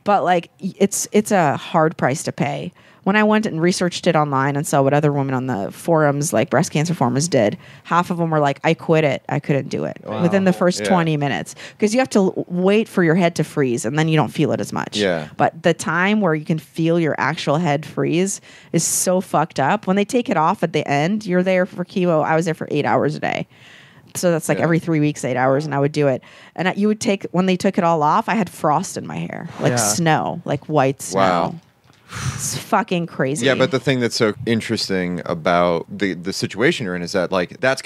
But like, it's a hard price to pay. When I went and researched it online and saw what other women on the forums, like breast cancer forums, did, half of them were like, I quit it. I couldn't do it within the first Yeah. 20 minutes. Because you have to wait for your head to freeze and then you don't feel it as much. Yeah. But the time where you can feel your actual head freeze is so fucked up. When they take it off at the end, you're there for chemo. I was there for 8 hours a day. So that's like Yeah. every 3 weeks, 8 hours, and I would do it. And you would take, when they took it all off, I had frost in my hair, like Yeah. snow, like white snow. Wow. It's fucking crazy. Yeah, but the thing that's so interesting about the situation you're in is that like that's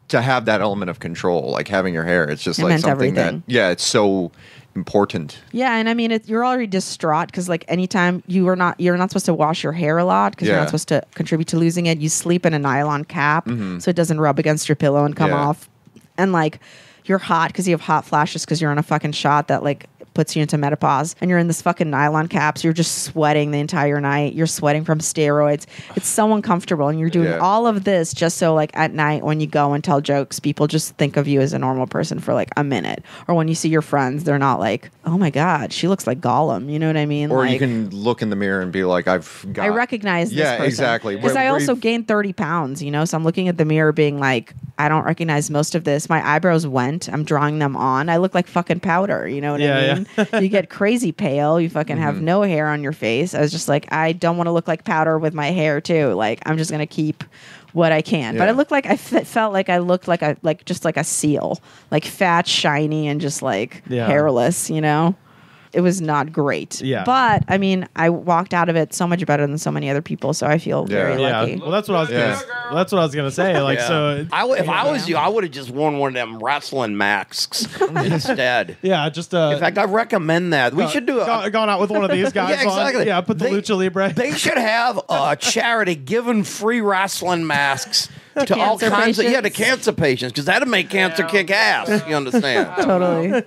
to have that element of control, like having your hair. It's just It like meant something everything. that it's so important. Yeah, and I mean, you're already distraught because like anytime you're not supposed to wash your hair a lot because you're Yeah. not supposed to contribute to losing it. You sleep in a nylon cap so it doesn't rub against your pillow and come Mm-hmm. Yeah. off. And like you're hot because you have hot flashes because you're on a fucking shot that like puts you into menopause, and you're in this fucking nylon cap, so you're just sweating the entire night. You're sweating from steroids. It's so uncomfortable, and you're doing Yeah. all of this just so like at night when you go and tell jokes, people just think of you as a normal person for like a minute. Or when you see your friends, they're not like, oh my god, she looks like Gollum. You know what I mean? Or like, you can look in the mirror and be like, I've got. I recognize this Yeah, person. exactly. Because Where- I where also you've- gained 30 pounds, you know? So I'm looking at the mirror being like, I don't recognize most of this. My eyebrows went. I'm drawing them on. I look like fucking powder. You know what I mean? You get crazy pale. You fucking have no hair on your face. I was just like, I don't want to look like powder with my hair too. Like, I'm just going to keep what I can. But Yeah. I looked like, felt like I looked like just like a seal. Like fat, shiny, and just like Yeah. hairless, you know? it was not great. Yeah. But I mean, I walked out of it so much better than so many other people, so I feel very lucky. Well, that's what I was gonna. That's what I was gonna say. Like, so if I was you, I would have just worn one of them wrestling masks instead. yeah, just In fact, I recommend that. We should do gone out with one of these guys. Yeah, exactly. On. Yeah, put the Lucha Libre. They should have a charity giving free wrestling masks to all cancer kinds patients? of to cancer patients because that'd make cancer kick ass. You understand? Totally.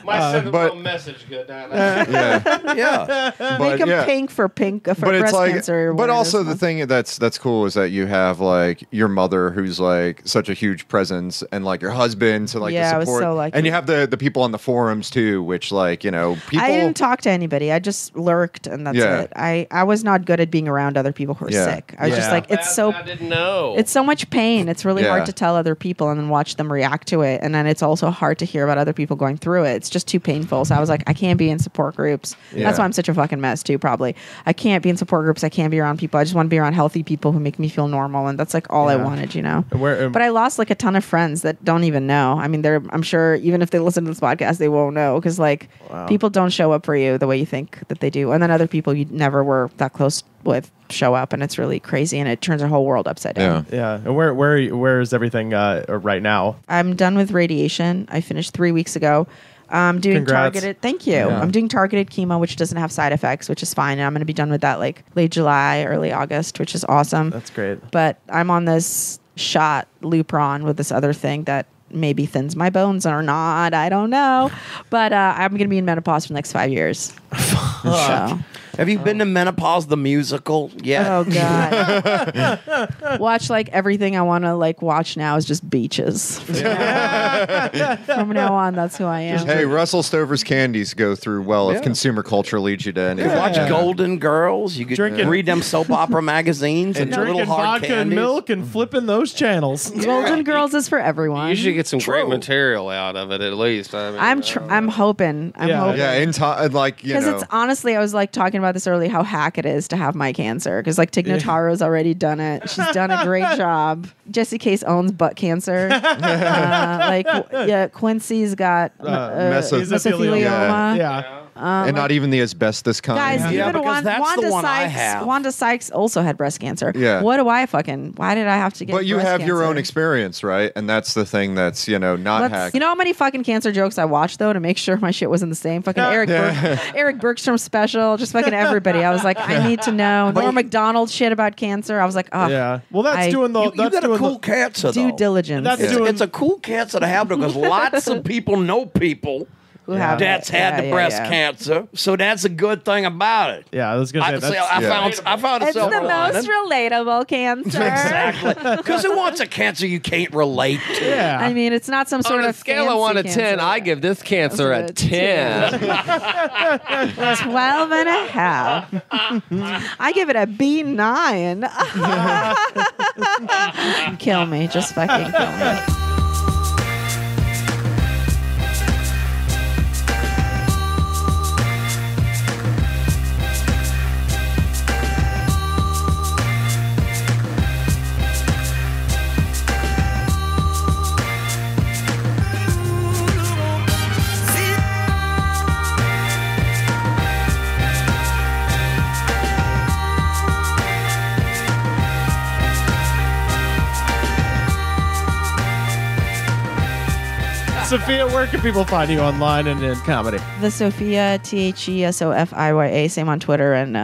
My send but- a message good down there. Yeah. Yeah. But, Make them yeah. pink for breast cancer. But awareness also the month. thing that's cool is that you have like your mother who's like such a huge presence, and like your husband, so like Yeah, I the was support, so lucky. and you have the people on the forums too, which like people. I didn't talk to anybody. I just lurked, and that's Yeah. it. I was not good at being around other people who are Yeah. sick. I was just Yeah. like, it's so I didn't know. it's so much pain. It's really Yeah. hard to tell other people and then watch them react to it. And then it's also hard to hear about other people going through it. It's just too painful. So I was like, I can't be in support groups. Yeah. That's why I'm such a fucking mess too, probably. I can't be in support groups. I can't be around people. I just want to be around healthy people who make me feel normal. And that's like all I Yeah. wanted, you know? And where- But I lost like a ton of friends that don't even know. I mean, I'm sure even if they listen to this podcast, they won't know because like people don't show up for you the way you think that they do. And then other people you never were that close with show up, and it's really crazy, and it turns our whole world upside down. Yeah. Yeah, and where is everything right now? I'm done with radiation. I finished 3 weeks ago. I'm doing Congrats. targeted. Thank you. Yeah. I'm doing targeted chemo, which doesn't have side effects, which is fine. And I'm going to be done with that like late July, early August, which is awesome. That's great. But I'm on this shot Lupron with this other thing that maybe thins my bones or not. I don't know. But I'm going to be in menopause for the next 5 years. So. Have you been to Menopause the musical yet? Oh God! Watch like everything I want to like watch now is just beaches. From now on, that's who I am. Hey, Russell Stover's candies go through well if Yeah. consumer culture leads you to anything. Watch Golden Girls. You could Drinking- read them soap opera magazines and Drinking little hard vodka candies. and milk and flipping those channels. Golden Girls is for everyone. You should get some great material out of it at least. I mean, I'm hoping. I'm Yeah. hoping. Yeah, in time, like you Because know. it's honestly, I was like talking about this earlier, how hack it is to have my cancer. Because like Tig Notaro's already done it. She's done a great job. Jesse Case owns butt cancer. Quincy's got mesothelioma. Yeah. and not even the asbestos kind. Guys, Yeah, even because that's Wanda the one I Sykes. have. Wanda Sykes also had breast cancer. Yeah. What do I why did I have to get? But you breast have your own cancer? experience, right? And that's the thing that's not hacked. You know how many fucking cancer jokes I watched though to make sure my shit wasn't the same? Fucking Eric Bergstrom special, just fucking everybody. I was like, I need to know. Norm Macdonald shit about cancer. I was like, oh Yeah. Well, that's doing the. You That's got a doing cool the, cancer, due though. diligence. That's It's, doing- it's a cool cancer to have because lots of people know people who have that's it. had Yeah, the yeah, breast yeah. cancer. So that's a good thing about it. Yeah, I was gonna say I that's. found a It's the silver lining. most relatable cancer. Exactly. Because who wants a cancer you can't relate to? Yeah. I mean, it's not some sort On a of scale of 1 to 10, I give this cancer a 10. 12 and a half. I give it a B9. Kill me. Just fucking kill me. Sophia, where can people find you online and in comedy? The Sofiya, TheSofiya, same on Twitter and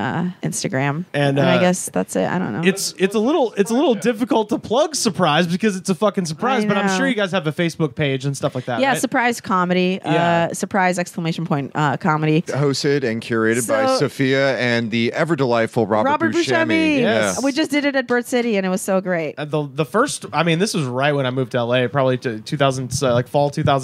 Instagram. And, I uh, guess that's it. I don't know. It's a little difficult to plug surprise because it's a fucking surprise. I But I'm know. sure you guys have a Facebook page and stuff like that. yeah, right? surprise comedy. Yeah. Surprise exclamation point comedy. Hosted and curated by So- Sophia and the ever delightful Robert Buscemi. Yes. We just did it at Bird City and it was so great. The first, I mean, this was right when I moved to LA, probably to 2000, like fall 2012.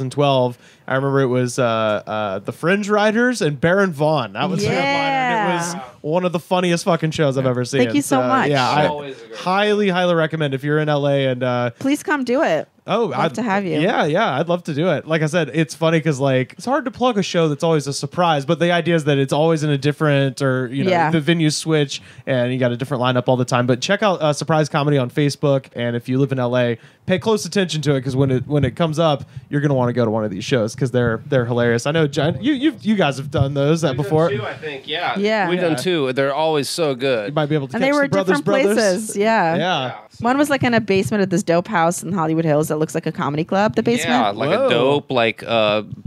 I remember it was the Fringe Riders and Baron Vaughn. That was the headliner, and it was one of the funniest fucking shows I've ever seen. Thank you so much. Yeah, I Always a great highly recommend if you're in LA and. Please come do it. I'd to have you. Yeah, I'd love to do it. Like I said, it's funny because like it's hard to plug a show that's always a surprise, but the idea is that it's always in a different or Yeah. the venues switch and you got a different lineup all the time. But check out Surprise Comedy on Facebook, and if you live in LA, pay close attention to it because when it comes up, you're gonna want to go to one of these shows because they're hilarious. I know, John, you guys have done those before. Done two, I think. Yeah. Yeah. We've done two. They're always so good. You might be able to. And catch they were the Brothers different places. Yeah. Yeah. One was like in a basement at this dope house in Hollywood Hills that looks like a comedy club. The basement. Yeah, like Whoa. a dope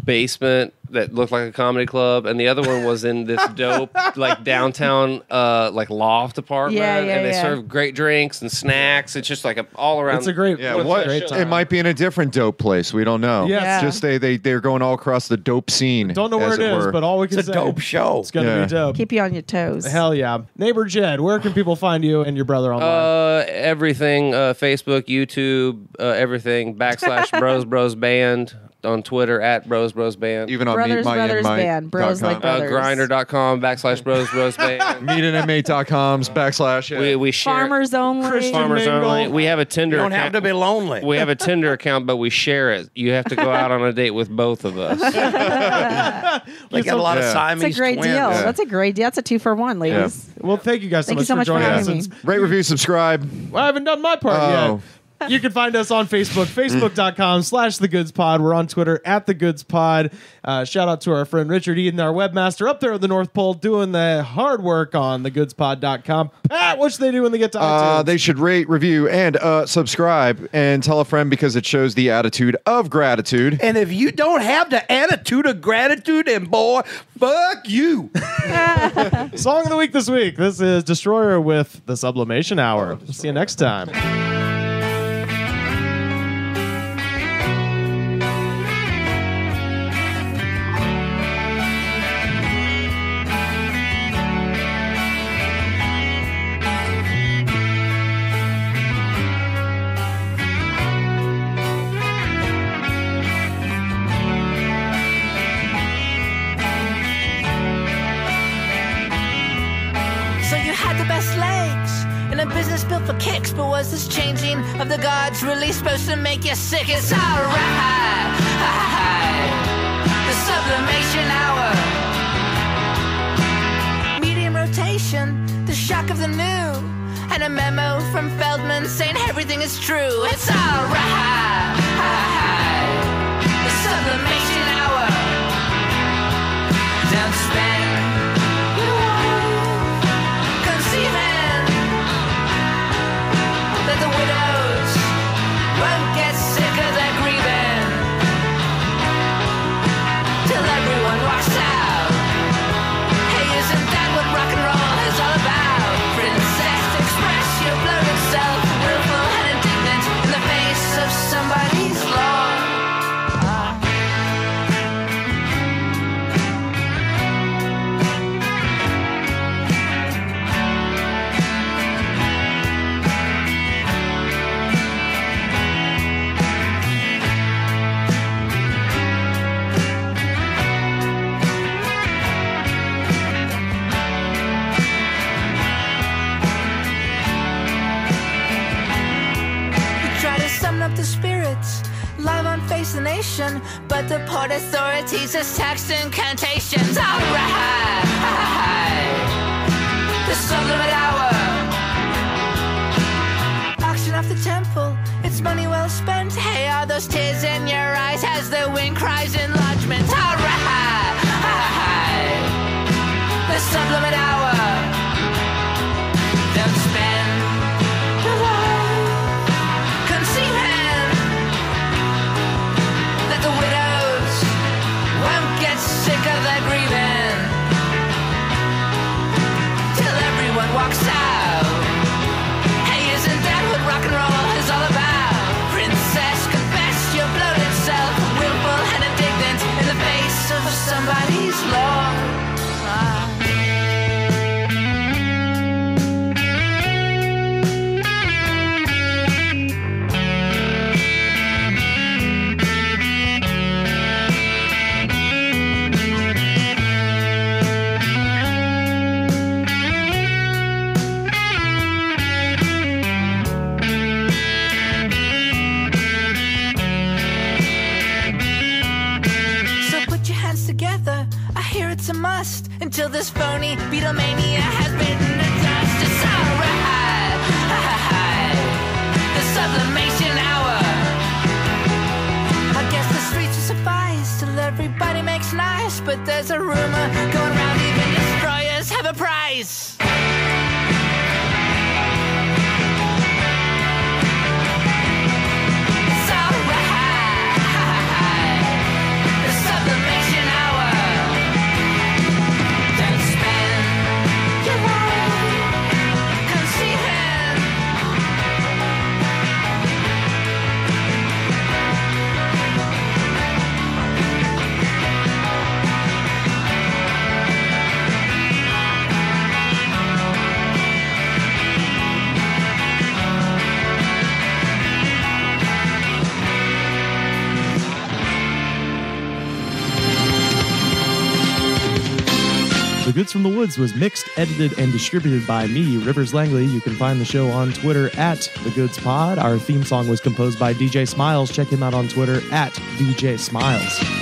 basement that looked like a comedy club, and the other one was in this dope like downtown like loft apartment. Yeah, and they yeah. serve great drinks and snacks. It's just like all around. It's a great. Yeah, it's a what? great time. It might be in a different dope place. We don't know. Yeah. Yeah. Just they're going all across the dope scene. Don't know where as it is, were. but all we can It's a say dope show. it's gonna Yeah. be dope. Keep you on your toes. Hell yeah, neighbor Jed. Where can people find you and your brother online? Everything, Facebook, YouTube, everything, / Bros Band on Twitter @ Bros Band. Even on Brothers Band. Bros like brothers. Grinder.com / Bros Band. meetinmate.coms / We share Farmers only. Christian Farmers mingle. only. We have a Tinder You don't have account. to be lonely. We have a Tinder account, but we share it. You have to go out on a date with both of us. They got a lot of Yeah. Siamese That's a great twins. deal. Yeah. That's a great deal. That's a 2-for-1, ladies. Well, thank you guys so Thank you much so for much for joining us. having me. Rate, review, subscribe. Well, I haven't done my part Oh. yet. You can find us on Facebook, facebook.com /TheGoodsPod. We're on Twitter @TheGoodsPod. Shout out to our friend Richard Eden, our webmaster up there at the North Pole, doing the hard work on TheGoodsPod.com. Pat, what should they do when they get to iTunes? They should rate, review, and subscribe, and tell a friend because it shows the attitude of gratitude. And if you don't have the attitude of gratitude, then boy, fuck you. Song of the week this week. This is Destroyer with The Sublimation Hour. See you next time. So you had the best legs in a business built for kicks, but was this changing of the gods really supposed to make you sick? It's alright. The sublimation hour. Medium rotation, the shock of the new, and a memo from Feldman saying everything is true. It's alright. The sublimation hour. Don't spend your life conceiving that the widows won't get sick of their grieving till everyone walks out. Hey, isn't that what rock and roll is all about? Princess, express your bloated self, willful and indignant in the face of somebody's law. You try to summon up the spirits, live on Face the Nation, but the port authorities has taxed incantations. Alright, the sublimate hour. Auction off the temple, it's money well spent. Hey, are those tears in your eyes as the wind cries enlargement? Alright, the sublimate hour. Don't spend your life conceiving that the widows won't get sick of their grieving till everyone walks out. Hey, isn't that what rock and roll is all about? Princess, confess your bloated self, willful and indignant in the face of somebody's law. So put your hands together, I hear it's a must, until this phony Beatlemania has bitten the dust. It's alright, the sublimation hour. from the Woods was mixed, edited, and distributed by me, Rivers Langley. You can find the show on Twitter at The Goods Pod. Our theme song was composed by DJ Smiles. Check him out on Twitter at DJ Smiles.